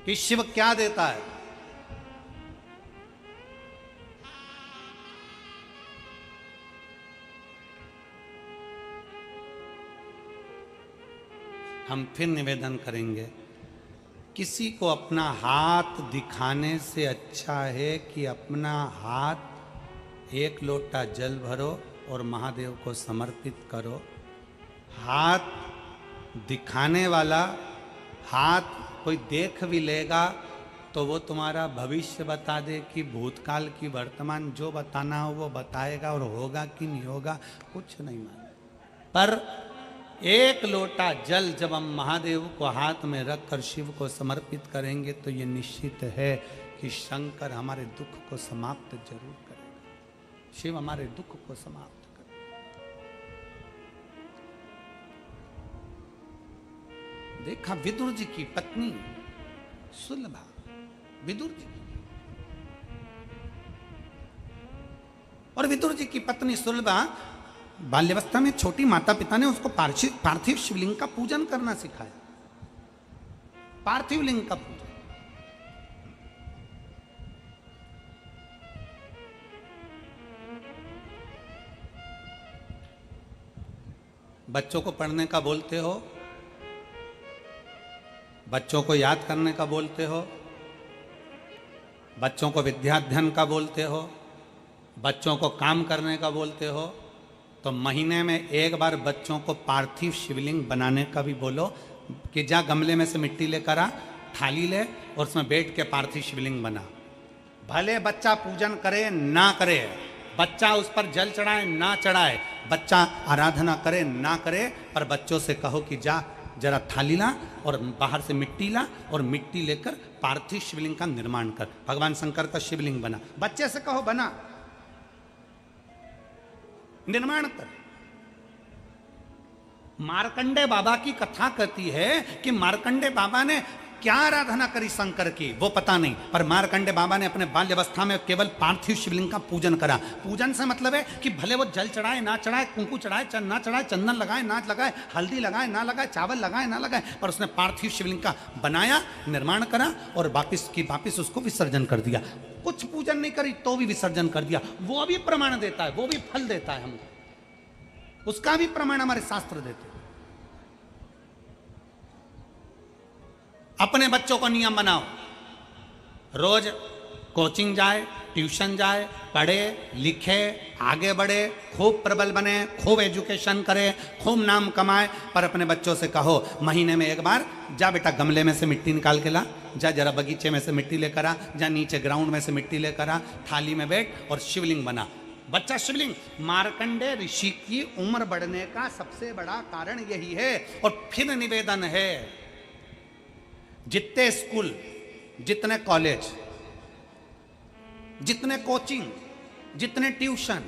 कि शिव क्या देता है। हम फिर निवेदन करेंगे, किसी को अपना हाथ दिखाने से अच्छा है कि अपना हाथ 1 लोटा जल भरो और महादेव को समर्पित करो। हाथ दिखाने वाला, हाथ कोई देख भी लेगा तो वो तुम्हारा भविष्य बता दे कि भूतकाल की वर्तमान, जो बताना हो वो बताएगा, और होगा कि नहीं होगा कुछ नहीं मालूम। पर 1 लोटा जल जब हम महादेव को हाथ में रखकर शिव को समर्पित करेंगे तो ये निश्चित है कि शंकर हमारे दुख को समाप्त जरूर करेगा। शिव हमारे दुख को समाप्त करेगा। देखा विदुर जी की पत्नी सुलभा, विदुर जी और विदुर जी की पत्नी सुलभा बाल्यावस्था में छोटी माता पिता ने उसको पार्थिव शिवलिंग का पूजन करना सिखाया। पार्थिव लिंग का पूजन। बच्चों को पढ़ने का बोलते हो, बच्चों को याद करने का बोलते हो, बच्चों को विद्याध्ययन का बोलते हो, बच्चों को काम करने का बोलते हो, तो महीने में 1 बार बच्चों को पार्थिव शिवलिंग बनाने का भी बोलो कि जा गमले में से मिट्टी लेकर आ, थाली ले और उसमें बैठ के पार्थिव शिवलिंग बना। भले बच्चा पूजन करे ना करे, बच्चा उस पर जल चढ़ाए ना चढ़ाए, बच्चा आराधना करे ना करे, पर बच्चों से कहो कि जा जरा थाली ला और बाहर से मिट्टी ला और मिट्टी लेकर पार्थिव शिवलिंग का निर्माण कर। भगवान शंकर का शिवलिंग बना, बच्चे से कहो बना, निर्माण कर। मार्कंडे बाबा की कथा कहती है कि मार्कंडे बाबा ने क्या आराधना करी शंकर की वो पता नहीं, पर मार्कंडे बाबा ने अपने बाल्यावस्था में केवल पार्थिव शिवलिंग का पूजन करा। पूजन से मतलब है कि भले वो जल चढ़ाए ना चढ़ाए, कुंकु चढ़ाए ना चढ़ाए, चंदन लगाए ना लगाए, हल्दी लगाए ना लगाए, चावल लगाए ना लगाए, पर उसने पार्थिव शिवलिंग का बनाया, निर्माण करा और वापिस उसको विसर्जन कर दिया। कुछ पूजन नहीं करी तो भी विसर्जन कर दिया। वो भी प्रमाण देता है, वो भी फल देता है हमको, उसका भी प्रमाण हमारे शास्त्र देते हैं। अपने बच्चों को नियम बनाओ, रोज कोचिंग जाए, ट्यूशन जाए, पढ़े लिखे, आगे बढ़े, खूब प्रबल बने, खूब एजुकेशन करे, खूब नाम कमाए, पर अपने बच्चों से कहो महीने में एक बार जा बेटा गमले में से मिट्टी निकाल के ला, जा जरा बगीचे में से मिट्टी लेकर आ, जा नीचे ग्राउंड में से मिट्टी लेकर आ, थाली में बैठ और शिवलिंग बना। बच्चा शिवलिंग। मार्कंडे ऋषि की उम्र बढ़ने का सबसे बड़ा कारण यही है। और फिर निवेदन है, जितने स्कूल, जितने कॉलेज, जितने कोचिंग, जितने ट्यूशन,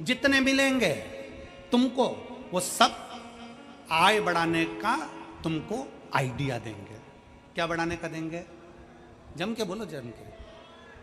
जितने मिलेंगे तुमको, वो सब आय बढ़ाने का तुमको आइडिया देंगे। क्या बढ़ाने का देंगे? जम के बोलो, जम के।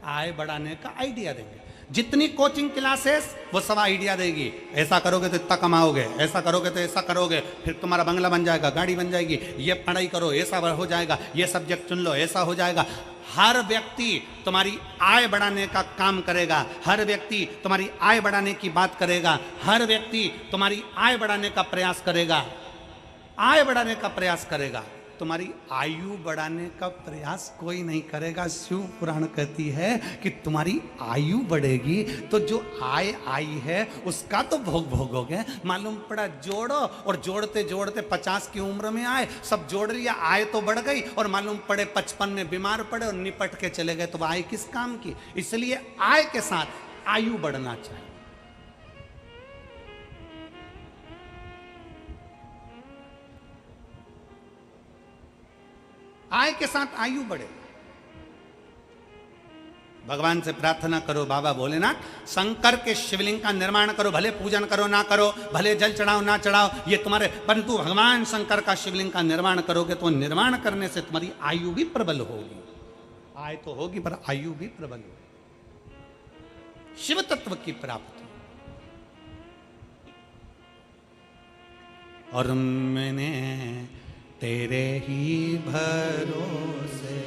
आय बढ़ाने का आइडिया देंगे। जितनी कोचिंग क्लासेस वो सब आइडिया देगी, ऐसा करोगे तो इतना कमाओगे, ऐसा करोगे तो ऐसा करोगे, फिर तुम्हारा बंगला बन जाएगा, गाड़ी बन जाएगी, ये पढ़ाई करो ऐसा हो जाएगा, ये सब्जेक्ट चुन लो ऐसा हो जाएगा। हर व्यक्ति तुम्हारी आय बढ़ाने का काम करेगा, हर व्यक्ति तुम्हारी आय बढ़ाने की बात करेगा, हर व्यक्ति तुम्हारी आय बढ़ाने का प्रयास करेगा, आय बढ़ाने का प्रयास करेगा। तुम्हारी आयु बढ़ाने का प्रयास कोई नहीं करेगा। शिव पुराण कहती है कि तुम्हारी आयु बढ़ेगी तो जो आय आई है उसका तो भोग भोगोगे। मालूम पड़ा जोड़ो, और जोड़ते जोड़ते 50 की उम्र में आए, सब जोड़ लिया, आय तो बढ़ गई, और मालूम पड़े 55 में बीमार पड़े और निपट के चले गए, तो आय किस काम की? इसलिए आय के साथ आयु बढ़ना चाहिए। आय के साथ आयु बढ़े। भगवान से प्रार्थना करो, बाबा भोलेनाथ शंकर के शिवलिंग का निर्माण करो, भले पूजन करो ना करो, भले जल चढ़ाओ ना चढ़ाओ, ये तुम्हारे, परंतु भगवान शंकर का शिवलिंग का निर्माण करोगे तो निर्माण करने से तुम्हारी आयु भी प्रबल होगी। आय तो होगी पर आयु भी प्रबल होगी। शिव तत्व की प्राप्ति। और मैंने तेरे ही भरोसे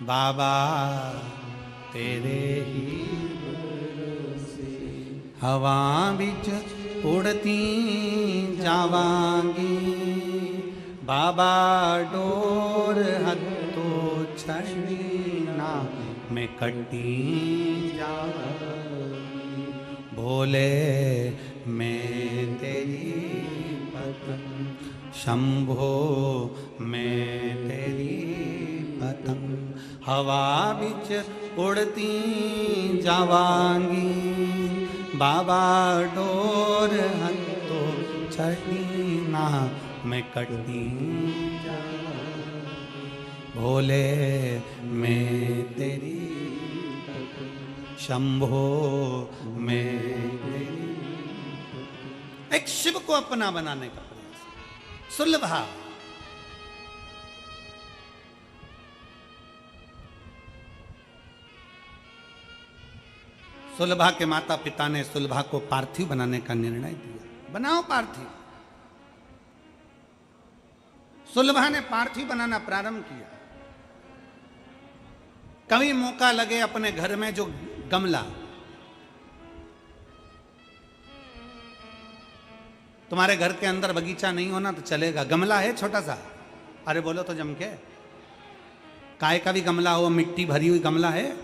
बाबा, तेरे ही भरोसे हवा बिच उड़ती जावांगी, बाबा डोर हत्तो छड़ीना में कटी जावांगी, भोले मैं तेरी पतंग, शंभो मैं तेरी पतंग, हवा बिच उड़ती जावांगी, बाबा डोर हत्तो छड़ीना मैं कटी जावांगी, भोले मैं तेरी पतंग, शंभो मैं तेरी। एक शिव को अपना बनाने का सुलभा। सुलभा के माता पिता ने सुलभा को पार्थिव बनाने का निर्णय दिया। बनाओ पार्थिव। सुलभा ने पार्थिव बनाना प्रारंभ किया। कभी मौका लगे अपने घर में जो गमला, तुम्हारे घर के अंदर बगीचा नहीं होना तो चलेगा, गमला है छोटा सा, अरे बोलो तो जम के, काय का भी गमला हो, मिट्टी भरी हुई गमला है,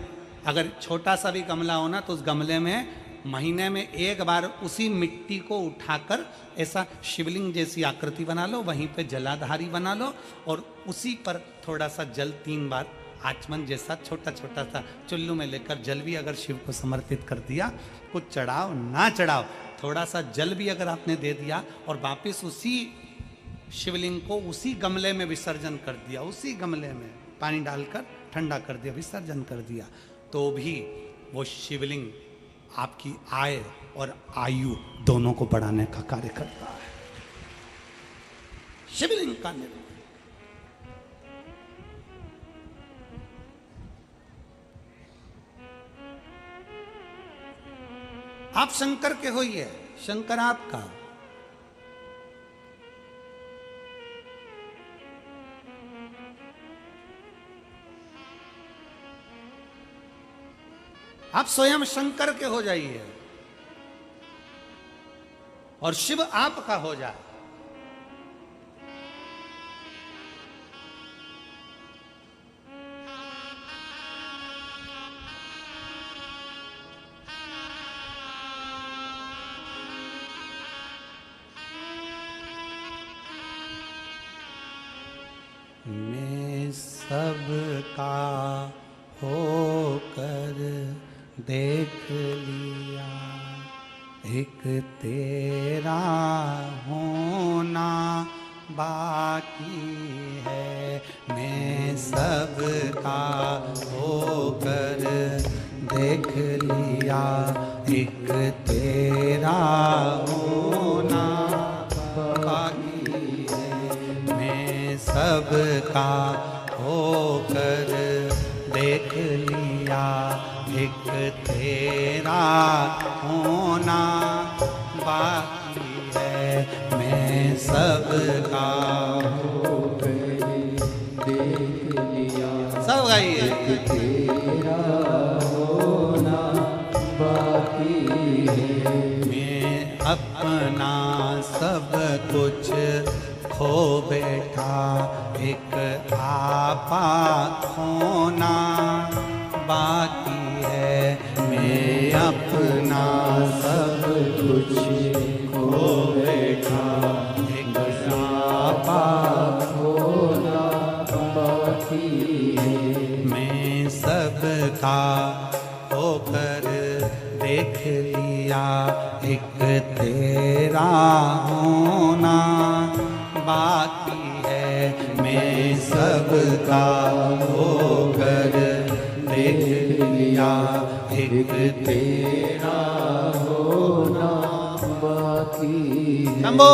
अगर छोटा सा भी गमला हो ना तो उस गमले में महीने में एक बार उसी मिट्टी को उठाकर ऐसा शिवलिंग जैसी आकृति बना लो, वहीं पे जलाधारी बना लो और उसी पर थोड़ा सा जल 3 बार आचमन जैसा छोटा छोटा सा चुल्लू में लेकर जल भी अगर शिव को समर्पित कर दिया, कुछ चढ़ाओ ना चढ़ाओ, थोड़ा सा जल भी अगर आपने दे दिया और वापस उसी शिवलिंग को उसी गमले में विसर्जन कर दिया, उसी गमले में पानी डालकर ठंडा कर दिया, विसर्जन कर दिया, तो भी वो शिवलिंग आपकी आय और आयु दोनों को बढ़ाने का कार्य करता है। शिवलिंग का निर्माण। आप शंकर के होइए, शंकर आपका। आप स्वयं शंकर के हो जाइए और शिव आपका हो जाए। मैं सबका होकर देख लिया, एक तेरा होना बाकी है। मैं सबका होकर देख लिया, एक तेरा होना बाकी है। मैं सबका होकर देख लिया, एक तेरा होना बाकी है। मैं सबका होकर देख लिया, सब गाइए, तेरा होना बाकी है। मैं अपना सब कुछ खो बैठा, एक आपा होना बाकी है। मैं अपना सब कुछ खो बैठा, एक आपा होना बाकी है। मैं सबका होकर देख लिया, एक तेरा होना बाकी है। मैं सबका होकर देख लिया, एक तेरा होना बाकी है। शंभो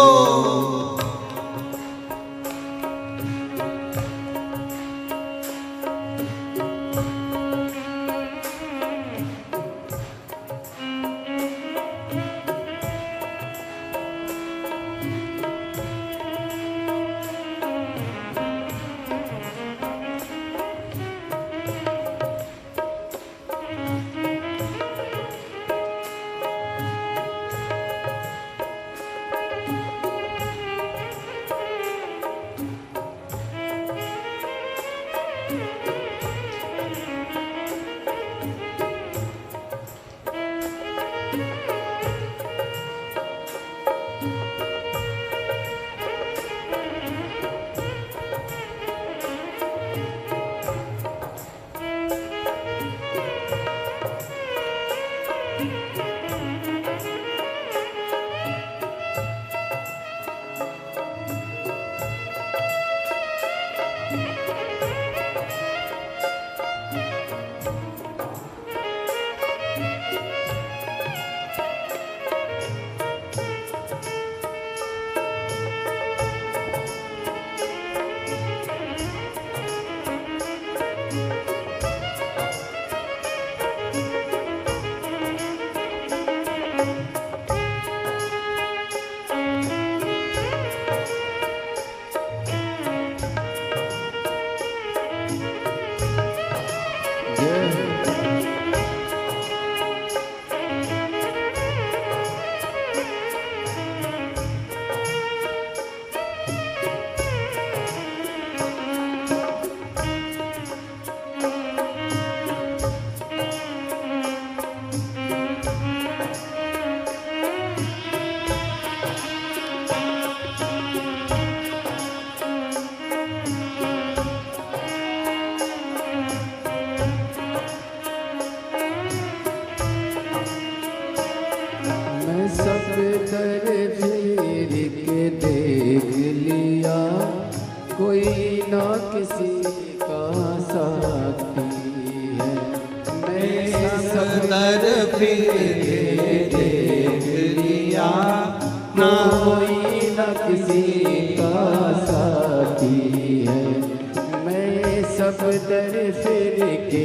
फिर के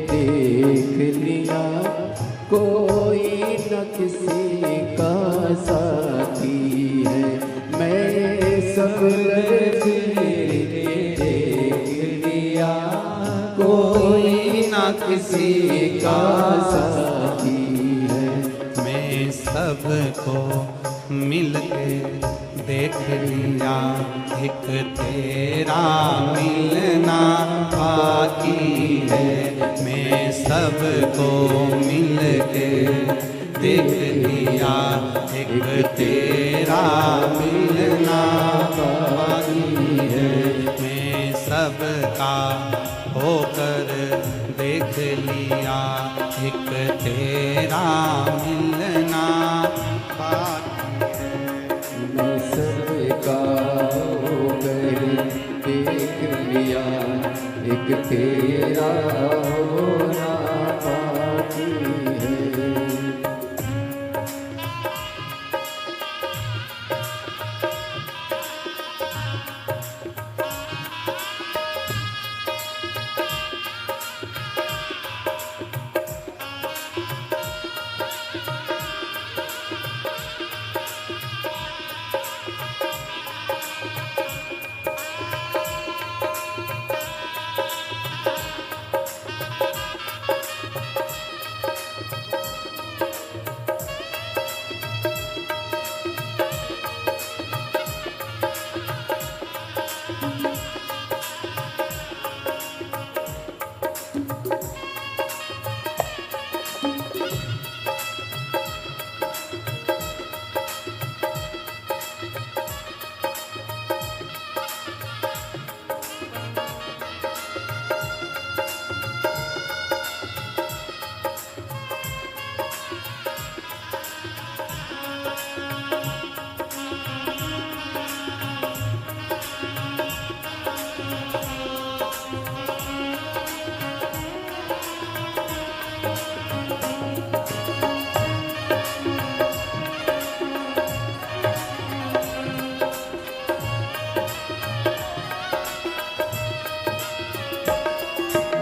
देख लिया, कोई न किसी का साथी है। मैं सब तस्वीरें देख लिया, कोई ना किसी का साथी है। मैं सबको मिलके देख लिया, एक तेरा मिलना बाकी है। मैं सबको मिलके देख लिया, एक तेरा मिलना बाकी है। मैं सबका होकर देख लिया, एक तेरा मिलना बाकी है। मैं सबका होकर देख लिया, एक तेरा होना बाकी है।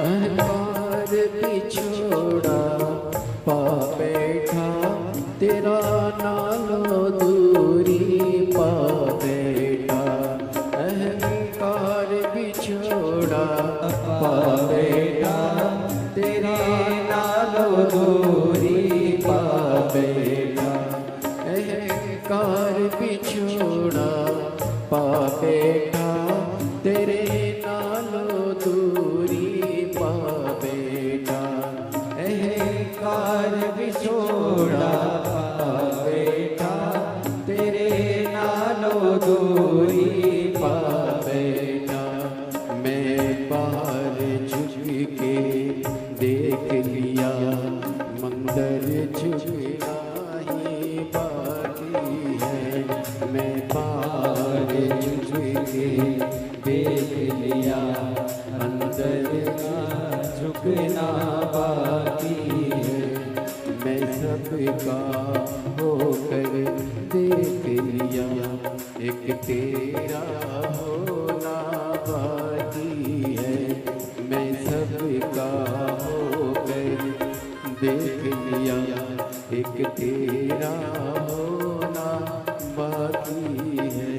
अहंकार पिछोड़ा पा बैठा, तेरा नालो दूरी पा बैठा। अहंकार पिछोड़ा पा बैठा, तेरा नालो दूरी पा बैठा। अहंकार पिछोड़ा पा बैठा, तेरे नालो दूरी पा बैठा। अहंकार बिछोड़ा पा बैठा, तेरे नालो दूरी पा बैठा। मैं बाहर झुक के देख लिया, मंदिर झुकना ही बाकी है। मैं बाहर झुक के देख लिया, अंदर का झुकना बाकी है। मैं सबका होकर देख लिया, एक तेरा होना बाकी है। मैं सबका होकर देख लिया, एक तेरा होना बाकी है।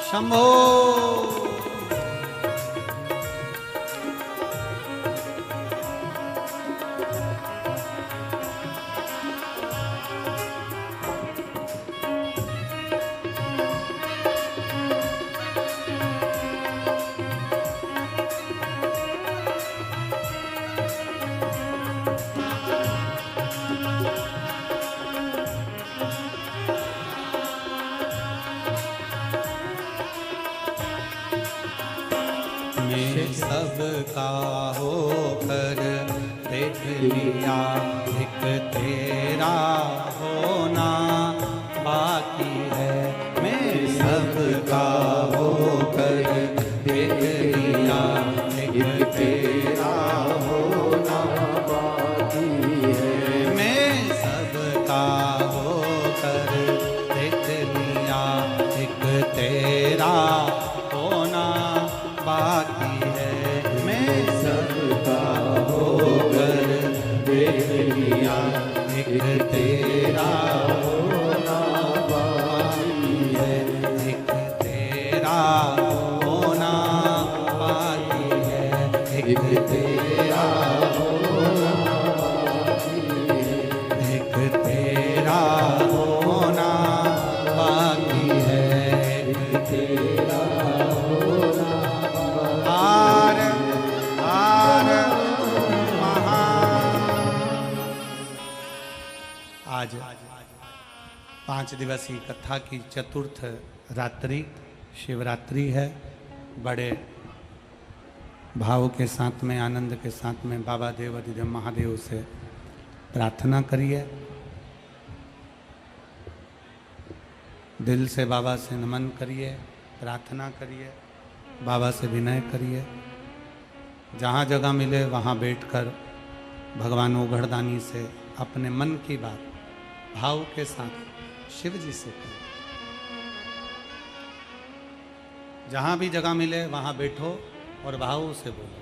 शंभो। लिया, एक तेरा होना बाकी है। मैं सबका होकर देख लिया, एक तेरा होना बाकी है। मैं सबका होकर देख लिया, एक तेरा होना बाकी है। मैं सबका होकर देख लिया, एक तेरा होना बाकी है। एक तेरा होना बाकी है, एक तेरा होना बाकी है, एक तेरा होना बाकी है, एक तेरा होना हार हार महान। आज 5 दिवसीय कथा की चतुर्थ रात्रि शिवरात्रि है। बड़े भाव के साथ में, आनंद के साथ में बाबा देवाधिदेव महादेव से प्रार्थना करिए। दिल से बाबा से नमन करिए, प्रार्थना करिए, बाबा से विनय करिए। जहाँ जगह मिले वहाँ बैठकर भगवान ओघड़दानी से अपने मन की बात भाव के साथ शिव जी से करें। जहाँ भी जगह मिले वहाँ बैठो और भाव से बोलो।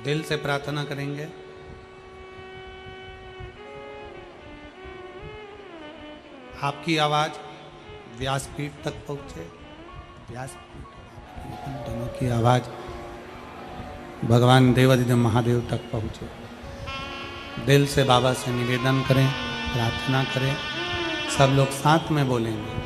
दिल से प्रार्थना करेंगे। आपकी आवाज व्यासपीठ तक पहुँचे। व्यासपीठ दोनों की आवाज भगवान देवाधिदेव महादेव तक पहुँचे। दिल से बाबा से निवेदन करें, प्रार्थना करें। सब लोग साथ में बोलेंगे।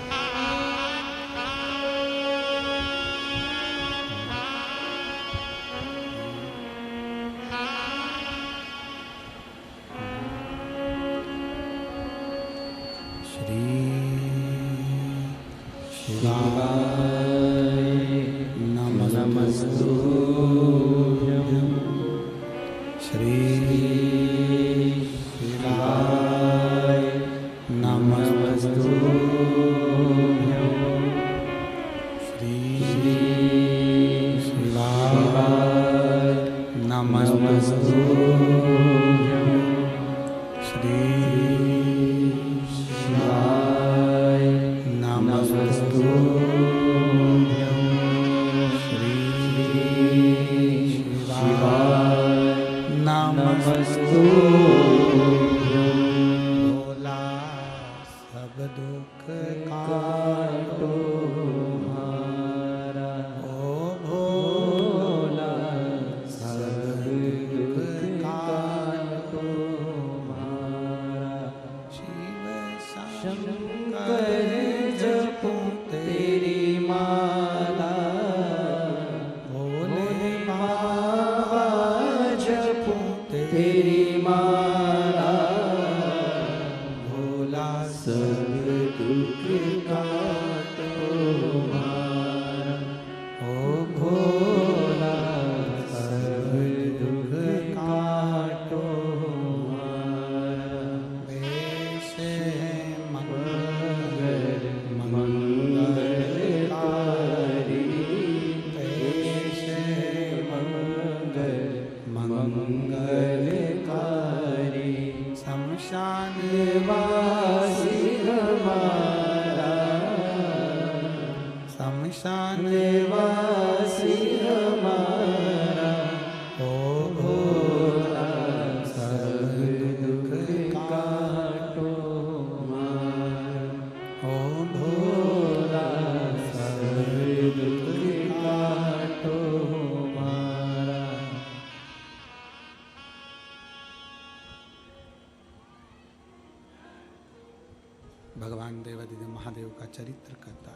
भगवान देवाधिदेव महादेव का चरित्र कथा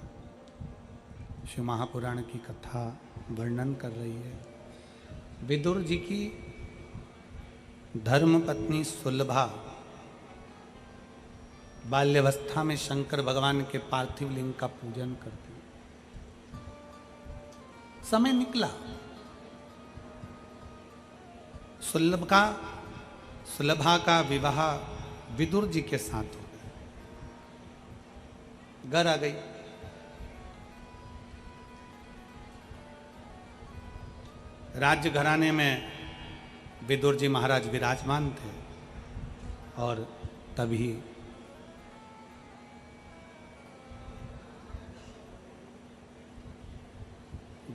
शिव महापुराण की कथा वर्णन कर रही है। विदुर जी की धर्म पत्नी सुलभा बाल्यावस्था में शंकर भगवान के पार्थिव लिंग का पूजन करती। समय निकला, सुलभा का विवाह विदुर जी के साथ हो गया। घर आ गई। राज्य घराने में विदुर जी महाराज विराजमान थे और तभी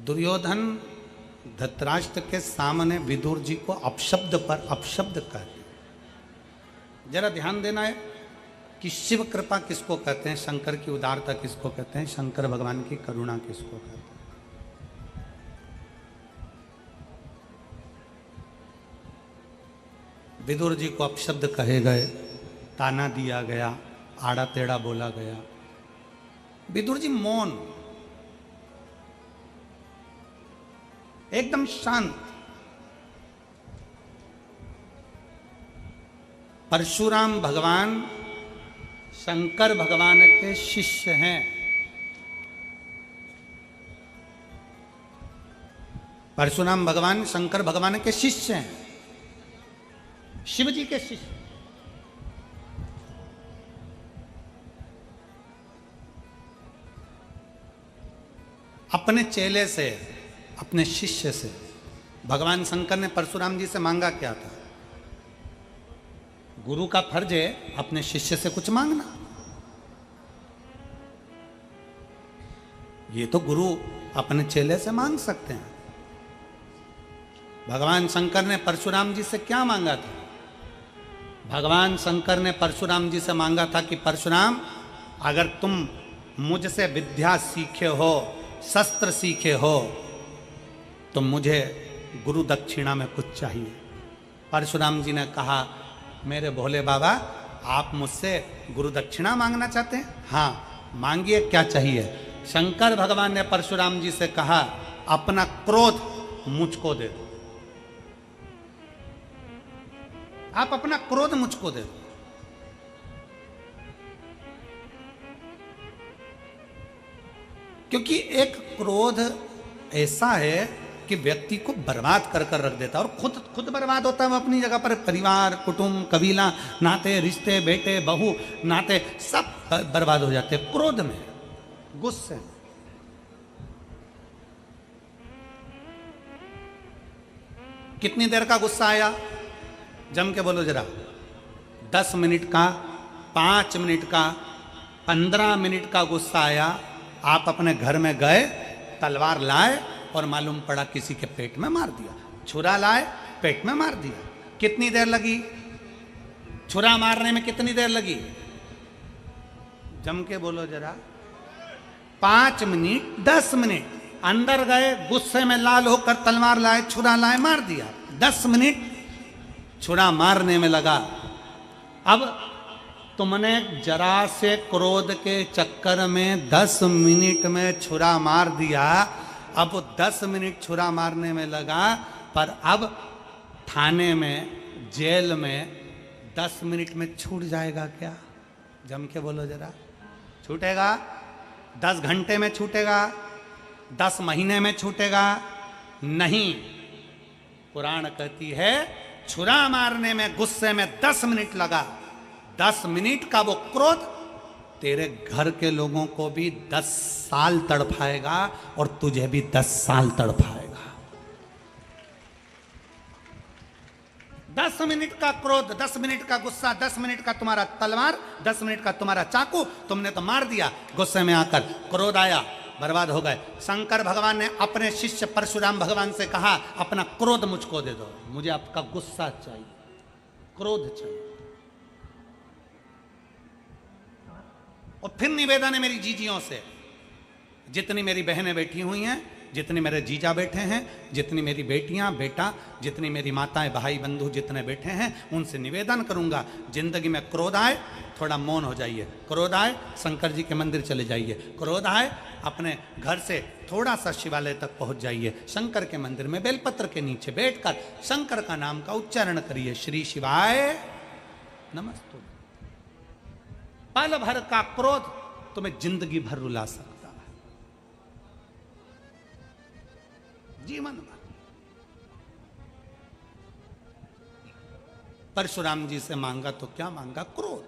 दुर्योधन धृतराष्ट्र के सामने विदुर जी को अपशब्द पर अपशब्द कह दिया। जरा ध्यान देना है कि शिव कृपा किसको कहते हैं, शंकर की उदारता किसको कहते हैं, शंकर भगवान की करुणा किसको कहते हैं। विदुर जी को अपशब्द कहे गए, ताना दिया गया, आड़ा टेढ़ा बोला गया। विदुर जी मौन, एकदम शांत। परशुराम भगवान शंकर भगवान के शिष्य हैं। परशुराम भगवान शंकर भगवान के शिष्य हैं, शिव जी के शिष्य। अपने चेले से, अपने शिष्य से भगवान शंकर ने परशुराम जी से मांगा क्या था? गुरु का फर्ज है अपने शिष्य से कुछ मांगना। ये तो गुरु अपने चेले से मांग सकते हैं। भगवान शंकर ने परशुराम जी से क्या मांगा था? भगवान शंकर ने परशुराम जी से मांगा था कि परशुराम, अगर तुम मुझसे विद्या सीखे हो, शस्त्र सीखे हो, तो मुझे गुरु दक्षिणा में कुछ चाहिए। परशुराम जी ने कहा, मेरे भोले बाबा, आप मुझसे गुरु दक्षिणा मांगना चाहते हैं? हाँ, मांगिए, क्या चाहिए? शंकर भगवान ने परशुराम जी से कहा, अपना क्रोध मुझको दे दो। आप अपना क्रोध मुझको दे दो। क्योंकि एक क्रोध ऐसा है कि व्यक्ति को बर्बाद कर कर रख देता है और खुद बर्बाद होता है। वो अपनी जगह पर परिवार, कुटुंब, कबीला, नाते, रिश्ते, बेटे, बहू, नाते सब बर्बाद हो जाते हैं क्रोध में, गुस्से में। कितनी देर का गुस्सा आया? जम के बोलो जरा। 10 मिनट का, 5 मिनट का, 15 मिनट का गुस्सा आया। आप अपने घर में गए, तलवार लाए और मालूम पड़ा किसी के पेट में मार दिया। छुरा लाए, पेट में मार दिया। कितनी देर लगी? छुरा मारने में कितनी देर लगी? जम के बोलो जरा। 5 मिनट, 10 मिनट। अंदर गए, गुस्से में लाल होकर तलवार लाए, छुरा लाए, मार दिया। 10 मिनट छुरा मारने में लगा। अब तुमने जरा से क्रोध के चक्कर में 10 मिनट में छुरा मार दिया। अब 10 मिनट छुरा मारने में लगा, पर अब थाने में, जेल में 10 मिनट में छूट जाएगा क्या? जम के बोलो जरा। छूटेगा? 10 घंटे में छूटेगा? 10 महीने में छूटेगा? नहीं। पुराण कहती है, छुरा मारने में, गुस्से में 10 मिनट लगा। 10 मिनट का वो क्रोध तेरे घर के लोगों को भी 10 साल तड़पाएगा और तुझे भी 10 साल तड़पाएगा। 10 मिनट का क्रोध, 10 मिनट का गुस्सा, 10 मिनट का तुम्हारा तलवार, 10 मिनट का तुम्हारा चाकू, तुमने तो मार दिया। गुस्से में आकर क्रोध आया, बर्बाद हो गए। शंकर भगवान ने अपने शिष्य परशुराम भगवान से कहा, अपना क्रोध मुझको दे दो, मुझे आपका गुस्सा चाहिए, क्रोध चाहिए। और फिर निवेदन है मेरी जीजियों से, जितनी मेरी बहनें बैठी हुई हैं, जितने मेरे जीजा बैठे हैं, जितनी मेरी बेटियां, बेटा, जितनी मेरी माताएं, भाई, बंधु जितने बैठे हैं, उनसे निवेदन करूंगा, जिंदगी में क्रोध आए थोड़ा मौन हो जाइए। क्रोध आए शंकर जी के मंदिर चले जाइए। क्रोध आए अपने घर से थोड़ा सा शिवालय तक पहुंच जाइए। शंकर के मंदिर में बेलपत्र के नीचे बैठकर शंकर का नाम का उच्चारण करिए, श्री शिवाय नमस्तु। पल भर का क्रोध तुम्हें जिंदगी भर रुला सकता है, जीवन भर। परशुराम जी से मांगा तो क्या मांगा? क्रोध,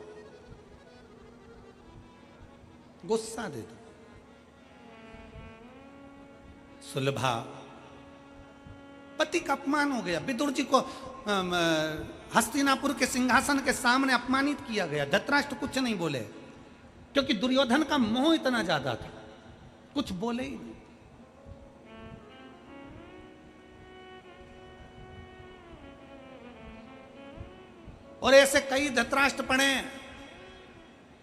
गुस्सा दे दो। सुलभा, पति का अपमान हो गया। विदुर जी को हस्तिनापुर के सिंहासन के सामने अपमानित किया गया। धृतराष्ट्र कुछ नहीं बोले, क्योंकि दुर्योधन का मोह इतना ज्यादा था, कुछ बोले ही नहीं। और ऐसे कई धृतराष्ट्र पड़े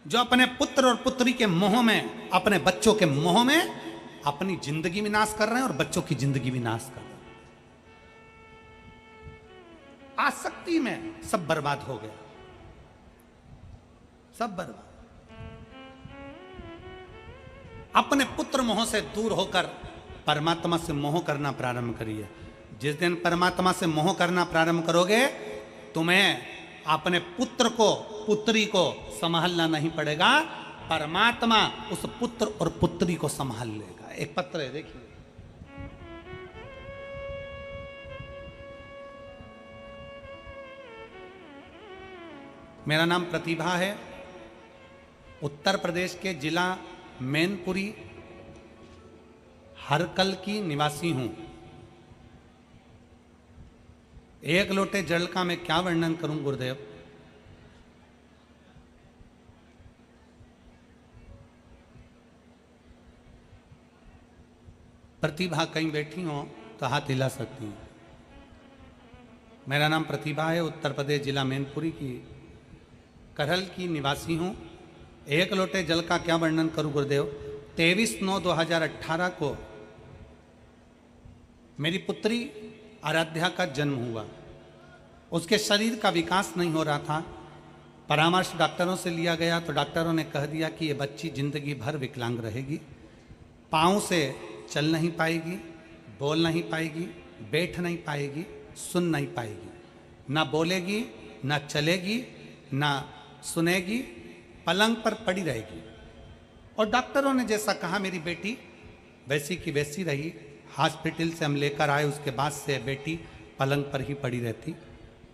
जो अपने पुत्र और पुत्री के मोह में, अपने बच्चों के मोह में अपनी जिंदगी विनाश कर रहे हैं और बच्चों की जिंदगी विनाश कर रहे हैं। आसक्ति में सब बर्बाद हो गया, सब बर्बाद। अपने पुत्र मोह से दूर होकर परमात्मा से मोह करना प्रारंभ करिए। जिस दिन परमात्मा से मोह करना प्रारंभ करोगे, तुम्हें अपने पुत्र को, पुत्री को संभालना नहीं पड़ेगा, परमात्मा उस पुत्र और पुत्री को संभाल लेगा। एक पत्र है, देखिए। मेरा नाम प्रतिभा है, उत्तर प्रदेश के जिला मैनपुरी हरकल की निवासी हूं। एक लोटे जल का मैं क्या वर्णन करूं गुरुदेव। प्रतिभा कहीं बैठी हो तो हाथ हिला सकती हूं। मेरा नाम प्रतिभा है, उत्तर प्रदेश जिला मैनपुरी की करहल की निवासी हूं। एक लोटे जल का क्या वर्णन करूं गुरुदेव। 23/9/2018 को मेरी पुत्री आराध्या का जन्म हुआ। उसके शरीर का विकास नहीं हो रहा था। परामर्श डॉक्टरों से लिया गया तो डॉक्टरों ने कह दिया कि ये बच्ची जिंदगी भर विकलांग रहेगी। पाँव से चल नहीं पाएगी, बोल नहीं पाएगी, बैठ नहीं पाएगी, सुन नहीं पाएगी। ना बोलेगी, ना चलेगी, ना सुनेगी, पलंग पर पड़ी रहेगी। और डॉक्टरों ने जैसा कहा मेरी बेटी वैसी की वैसी रही। हॉस्पिटल से हम लेकर आए, उसके बाद से बेटी पलंग पर ही पड़ी रहती,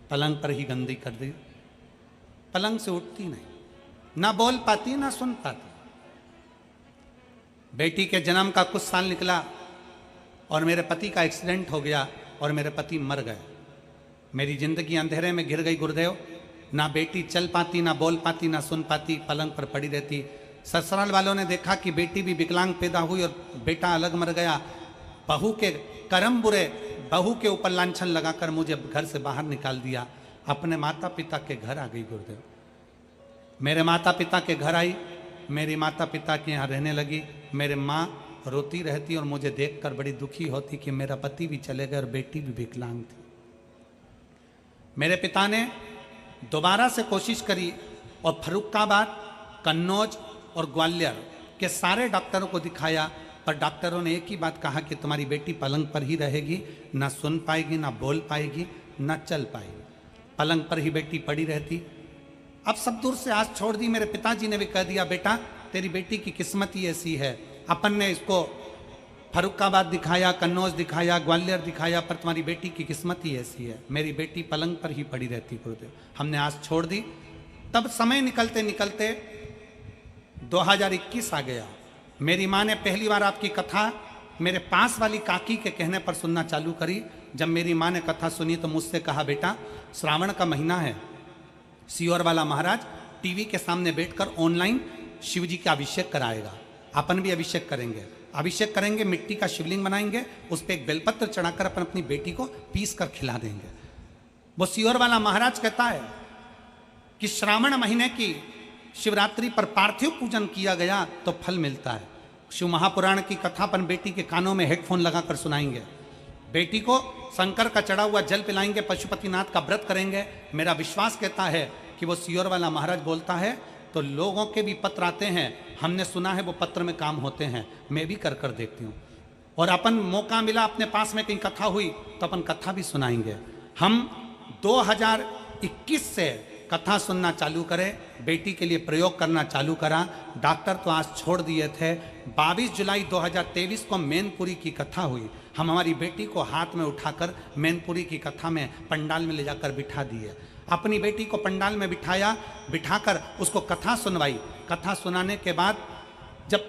पलंग पर ही गंदी कर दी, पलंग से उठती नहीं, ना बोल पाती ना सुन पाती। बेटी के जन्म का कुछ साल निकला और मेरे पति का एक्सीडेंट हो गया और मेरे पति मर गए। मेरी जिंदगी अंधेरे में गिर गई गुरुदेव। ना बेटी चल पाती, ना बोल पाती, ना सुन पाती, पलंग पर पड़ी रहती। ससुराल वालों ने देखा कि बेटी भी विकलांग पैदा हुई और बेटा अलग मर गया। बहू के कर्म बुरे, बहू के ऊपर लांछन लगाकर मुझे घर से बाहर निकाल दिया। अपने माता पिता के घर आ गई गुरुदेव। मेरे माता पिता के घर आई, मेरी माता पिता के यहाँ रहने लगी। मेरे माँ रोती रहती और मुझे देखकर बड़ी दुखी होती कि मेरा पति भी चले गए और बेटी भी विकलांग थी। मेरे पिता ने दोबारा से कोशिश करी और फर्रुखाबाद, कन्नौज और ग्वालियर के सारे डॉक्टरों को दिखाया, पर डॉक्टरों ने एक ही बात कहा कि तुम्हारी बेटी पलंग पर ही रहेगी, ना सुन पाएगी, ना बोल पाएगी, ना चल पाएगी, पलंग पर ही बेटी पड़ी रहती। अब सब दूर से आस छोड़ दी। मेरे पिताजी ने भी कह दिया बेटा तेरी बेटी की किस्मत ही ऐसी है। अपन ने इसको फर्रुखाबाद दिखाया, कन्नौज दिखाया, ग्वालियर दिखाया, पर तुम्हारी बेटी की किस्मत ही ऐसी है। मेरी बेटी पलंग पर ही पड़ी रहती गुरुदेव। हमने आस छोड़ दी। तब समय निकलते निकलते 2021 आ गया। मेरी माँ ने पहली बार आपकी कथा मेरे पास वाली काकी के कहने पर सुनना चालू करी। जब मेरी माँ ने कथा सुनी तो मुझसे कहा बेटा श्रावण का महीना है, सियोर वाला महाराज टीवी के सामने बैठकर ऑनलाइन शिव जी का अभिषेक कराएगा, अपन भी अभिषेक करेंगे। अभिषेक करेंगे, मिट्टी का शिवलिंग बनाएंगे, उस पर एक बेलपत्र चढ़ाकर अपन अपनी बेटी को पीस कर खिला देंगे। वो सियोर वाला महाराज कहता है कि श्रावण महीने की शिवरात्रि पर पार्थिव पूजन किया गया तो फल मिलता है। शिव महापुराण की कथा अपन बेटी के कानों में हेडफोन लगाकर सुनाएंगे, बेटी को शंकर का चढ़ा हुआ जल पिलाएंगे, पशुपतिनाथ का व्रत करेंगे। मेरा विश्वास कहता है कि वो सियोर वाला महाराज बोलता है तो लोगों के भी पत्र आते हैं, हमने सुना है वो पत्र में काम होते हैं। मैं भी कर कर देखती हूँ। और अपन मौका मिला, अपने पास में कहीं कथा हुई तो अपन कथा भी सुनाएंगे। हम 2021 से कथा सुनना चालू करे, बेटी के लिए प्रयोग करना चालू करा। डॉक्टर तो आज छोड़ दिए थे। 22 जुलाई 2023 को मैनपुरी की कथा हुई। हम हमारी बेटी को हाथ में उठाकर मैनपुरी की कथा में पंडाल में ले जाकर बिठा दिए। अपनी बेटी को पंडाल में बिठाया, बिठाकर उसको कथा सुनवाई। कथा सुनाने के बाद जब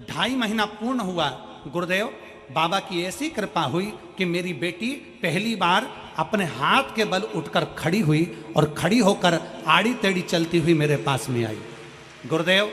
2.5 महीना पूर्ण हुआ, गुरुदेव बाबा की ऐसी कृपा हुई कि मेरी बेटी पहली बार अपने हाथ के बल उठकर खड़ी हुई और खड़ी होकर आड़ी टेढ़ी चलती हुई मेरे पास में आई। गुरुदेव,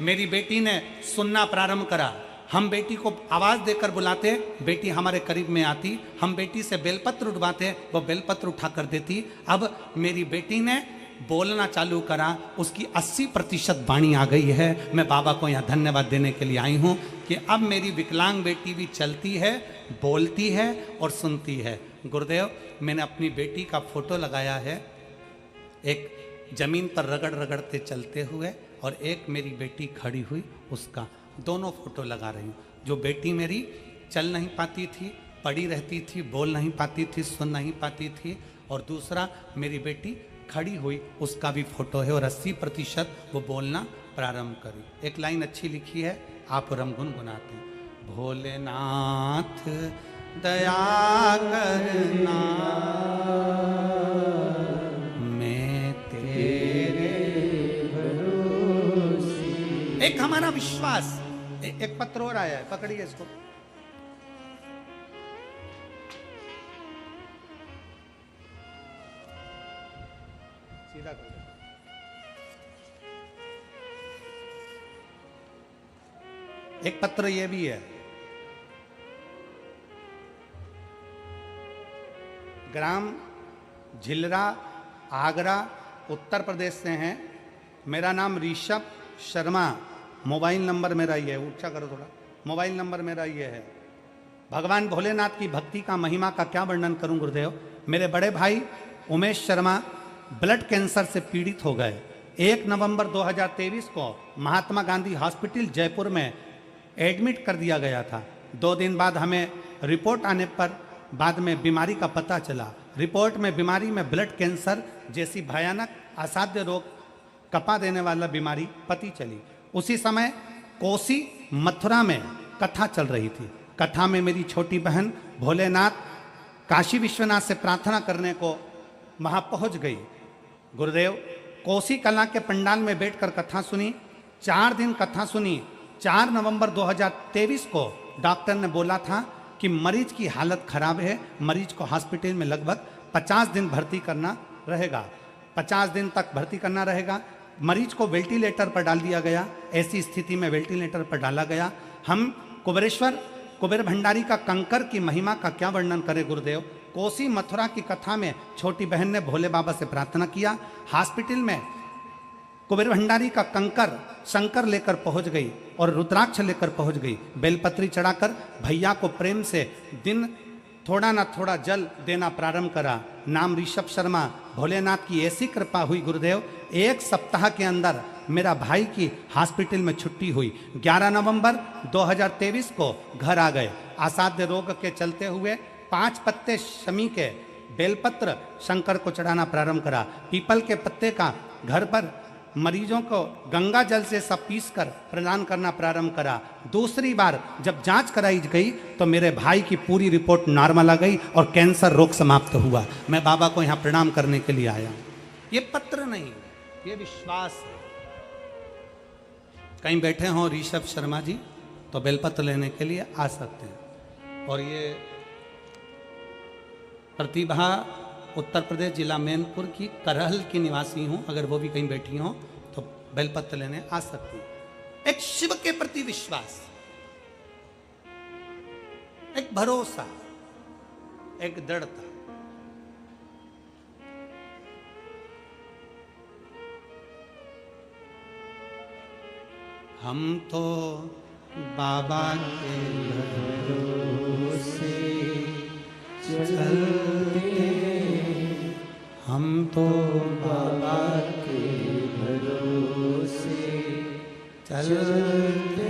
मेरी बेटी ने सुनना प्रारंभ करा। हम बेटी को आवाज़ देकर बुलाते, बेटी हमारे करीब में आती। हम बेटी से बेलपत्र उठवाते, वो बेलपत्र उठा कर देती। अब मेरी बेटी ने बोलना चालू करा। उसकी 80% वाणी आ गई है। मैं बाबा को यहाँ धन्यवाद देने के लिए आई हूँ कि अब मेरी विकलांग बेटी भी चलती है, बोलती है और सुनती है। गुरुदेव, मैंने अपनी बेटी का फोटो लगाया है, एक जमीन पर रगड़ रगड़ते चलते हुए और एक मेरी बेटी खड़ी हुई, उसका दोनों फोटो लगा रही हूँ। जो बेटी मेरी चल नहीं पाती थी, पड़ी रहती थी, बोल नहीं पाती थी, सुन नहीं पाती थी, और दूसरा मेरी बेटी खड़ी हुई, उसका भी फोटो है और 80% वो बोलना प्रारंभ करी। एक लाइन अच्छी लिखी है, आप रम गुनगुनाते हैं। भोलेनाथ दया करना, मैं तेरे भरोसे। एक हमारा विश्वास। एक पत्र और आया है, पकड़िए इसको। सीधा कर दो। एक पत्र ये भी है। ग्राम झिलरा, आगरा, उत्तर प्रदेश से हैं। मेरा नाम ऋषभ शर्मा। मोबाइल नंबर मेरा ये है, ऊंचा करो थोड़ा। मोबाइल नंबर मेरा ये है। भगवान भोलेनाथ की भक्ति का महिमा का क्या वर्णन करूं गुरुदेव। मेरे बड़े भाई उमेश शर्मा ब्लड कैंसर से पीड़ित हो गए। 1 नवंबर 2023 को महात्मा गांधी हॉस्पिटल जयपुर में एडमिट कर दिया गया था। 2 दिन बाद हमें रिपोर्ट आने पर बाद में बीमारी का पता चला। रिपोर्ट में बीमारी में ब्लड कैंसर जैसी भयानक असाध्य रोग, कपा देने वाला बीमारी पती चली। उसी समय कोसी मथुरा में कथा चल रही थी। कथा में मेरी छोटी बहन भोलेनाथ काशी विश्वनाथ से प्रार्थना करने को वहाँ पहुँच गई। गुरुदेव, कोसी कला के पंडाल में बैठकर कथा सुनी। 4 दिन कथा सुनी। 4 नवंबर 2023 को डॉक्टर ने बोला था कि मरीज की हालत खराब है, मरीज को हॉस्पिटल में लगभग 50 दिन भर्ती करना रहेगा। 50 दिन तक भर्ती करना रहेगा। मरीज को वेंटिलेटर पर डाल दिया गया। ऐसी स्थिति में वेंटिलेटर पर डाला गया। हम कुबेर भंडारी का कंकर की महिमा का क्या वर्णन करें गुरुदेव। कोसी मथुरा की कथा में छोटी बहन ने भोले बाबा से प्रार्थना किया। हॉस्पिटल में कुबेर भंडारी का कंकर शंकर लेकर पहुंच गई और रुद्राक्ष लेकर पहुंच गई। बेलपत्री चढ़ाकर भैया को प्रेम से दिन थोड़ा ना थोड़ा जल देना प्रारंभ करा। नाम ऋषभ शर्मा। भोलेनाथ की ऐसी कृपा हुई गुरुदेव, 1 सप्ताह के अंदर मेरा भाई की हॉस्पिटल में छुट्टी हुई। 11 नवंबर 2023 को घर आ गए। असाध्य रोग के चलते हुए 5 पत्ते शमी के बेलपत्र शंकर को चढ़ाना प्रारंभ करा। पीपल के पत्ते का घर पर मरीजों को गंगा जल से सब पीस कर प्रदान करना प्रारंभ करा। दूसरी बार जब जांच कराई गई तो मेरे भाई की पूरी रिपोर्ट नॉर्मल आ गई और कैंसर रोग समाप्त हुआ। मैं बाबा को यहाँ प्रणाम करने के लिए आया हूँ। ये पत्र नहीं, ये विश्वास है। कहीं बैठे हों ऋषभ शर्मा जी तो बेलपत्र लेने के लिए आ सकते हैं। और ये प्रतिभा उत्तर प्रदेश जिला मैनपुर की करहल की निवासी हूं। अगर वो भी कहीं बैठी हों तो बेलपत्र लेने आ सकती हैं। एक शिव के प्रति विश्वास, एक भरोसा, एक दृढ़ता। हम तो बाबा के भरोसे चलते, हम तो बाबा के भरोसे चलते,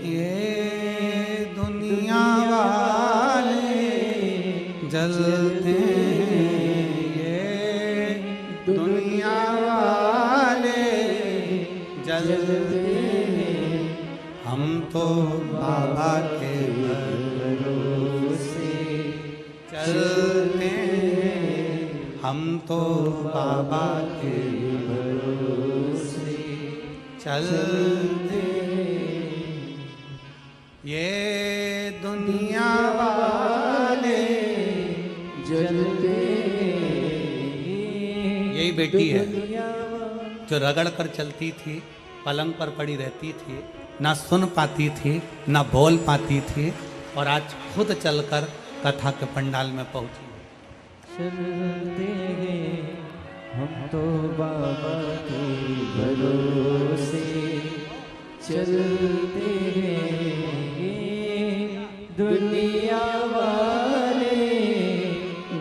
ये दुनिया वाले जलते हैं, ये दुनिया चलते हम तो बाबा के भरोसे चलते हम तो बाबा के भरोसे चलते। ये दुनिया वाले जलते यही बेटी है जो रगड़ कर चलती थी, पलंग पर पड़ी रहती थी, ना सुन पाती थी ना बोल पाती थी, और आज खुद चलकर कथा के पंडाल में पहुंची। चलते हैं हम तो बाबा के भरोसे चलते हैं। दुनिया वाले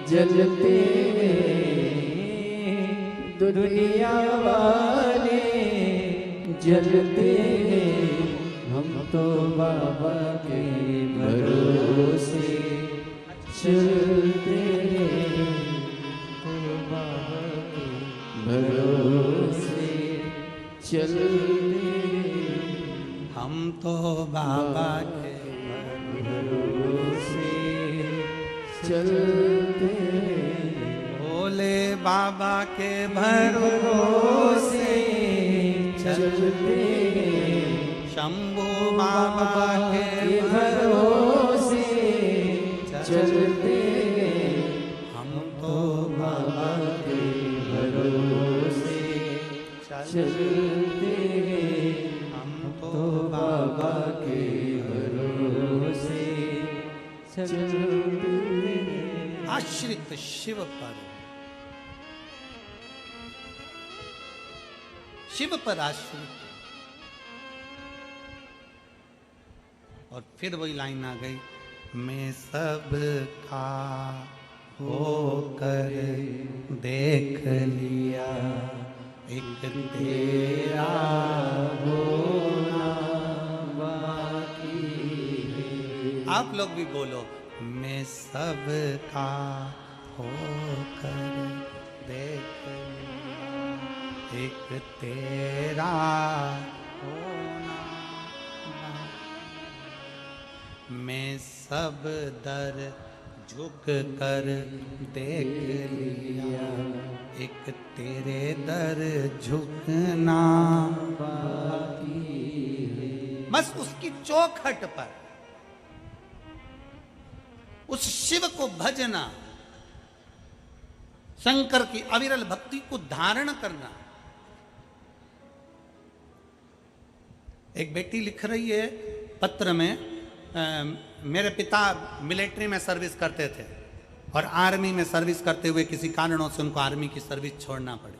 जलते दुनिया वाले जलते हम तो बाबा के भरोसे चलते तो बाबा के भरोसे चलते हम तो बाबा के भरोसे चलते भोले बाबा के भरोसे चलते शंभू बाबा के भरोसे चलते हम तो बाबा के भरोसे चलते हम तो तो बाबा के भरोसे चलते आश्रित शिव पर, शिव पर आश्रित। और फिर वही लाइन आ गई, मैं सब का होकर देख लिया, एक तेरा होना बाकी है। आप लोग भी बोलो, मैं सब का होकर देख लिया, एक तेरा होना बाकी। मैं सब दर झुक कर देख लिया, एक तेरे दर झुकना बाकी है। बस उसकी चौखट पर उस शिव को भजना, शंकर की अविरल भक्ति को धारण करना। एक बेटी लिख रही है पत्र में, मेरे पिता मिलिट्री में सर्विस करते थे और आर्मी में सर्विस करते हुए किसी कारणों से उनको आर्मी की सर्विस छोड़ना पड़ी।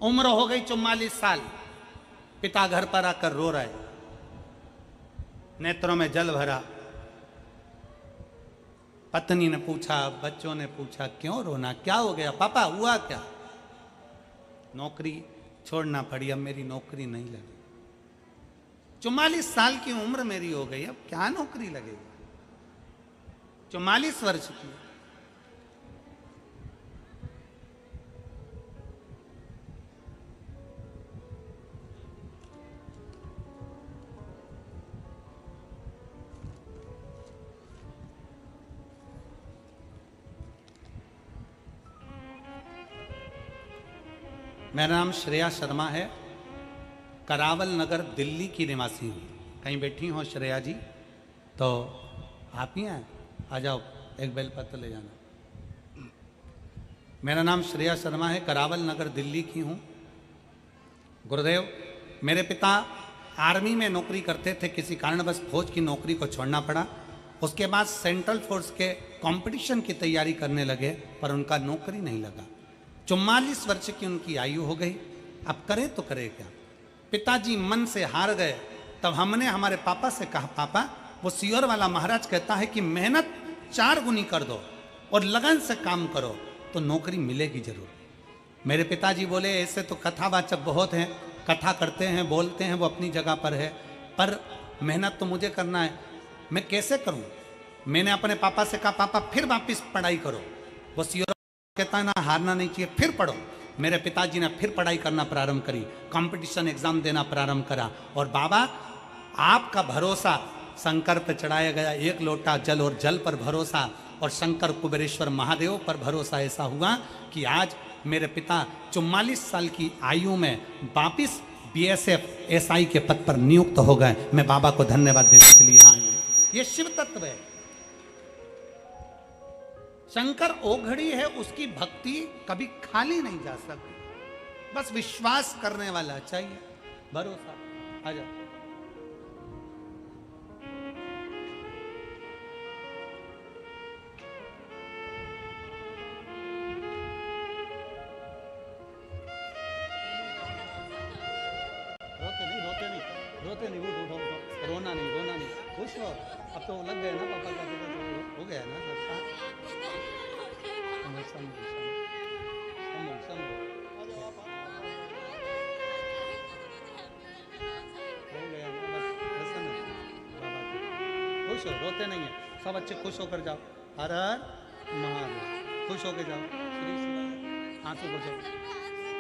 उम्र हो गई 44 साल। पिता घर पर आकर रो रहे, नेत्रों में जल भरा। पत्नी ने पूछा, बच्चों ने पूछा, क्यों रोना, क्या हो गया पापा, हुआ क्या? नौकरी छोड़ना पड़ी, अब मेरी नौकरी नहीं लगी। 44 साल की उम्र मेरी हो गई, अब क्या नौकरी लगेगी? 44 वर्ष की। मेरा नाम श्रेया शर्मा है, करावल नगर दिल्ली की निवासी हूँ। कहीं बैठी हो श्रेया जी? तो आप ही हैं, आ जाओ, एक बेलपत्र ले जाना। मेरा नाम श्रेया शर्मा है, करावल नगर दिल्ली की हूँ। गुरुदेव, मेरे पिता आर्मी में नौकरी करते थे, किसी कारणवश फौज की नौकरी को छोड़ना पड़ा। उसके बाद सेंट्रल फोर्स के कंपटीशन की तैयारी करने लगे, पर उनका नौकरी नहीं लगा। 44 वर्ष की उनकी आयु हो गई, अब करे तो करे क्या? पिताजी मन से हार गए। तब हमने हमारे पापा से कहा, पापा, वो सियोर वाला महाराज कहता है कि मेहनत 4 गुनी कर दो और लगन से काम करो तो नौकरी मिलेगी जरूर। मेरे पिताजी बोले, ऐसे तो कथावाचक बहुत हैं, कथा करते हैं, बोलते हैं, वो अपनी जगह पर है, पर मेहनत तो मुझे करना है, मैं कैसे करूं? मैंने अपने पापा से कहा, पापा फिर वापिस पढ़ाई करो। वो सियोर कहता है ना, हारना नहीं चाहिए, फिर पढ़ो। मेरे पिताजी ने फिर पढ़ाई करना प्रारंभ करी, कंपटीशन एग्जाम देना प्रारंभ करा। और बाबा आपका भरोसा शंकर पर चढ़ाया गया, एक लोटा जल और जल पर भरोसा, और शंकर कुबेरेश्वर महादेव पर भरोसा ऐसा हुआ कि आज मेरे पिता 44 साल की आयु में वापिस BSF SI के पद पर नियुक्त हो गए। मैं बाबा को धन्यवाद देने के लिए यहाँ आया हूं। ये शिव तत्व है। शंकर ओघड़ी है, उसकी भक्ति कभी खाली नहीं जा सकती, बस विश्वास करने वाला चाहिए, भरोसा। आ जाओ। रोते नहीं, उठो, रोना नहीं, खुश हो। अब तो लग गए ना पापा का, हो गया ना सबका। हो गया ना, बस प्रसन्न बाबा को। खुश हो, रोते नहीं है, सब अच्छे खुश होकर जाओ। हर हर महादेव, खुश होकर जाओ। आंसू को जाओ।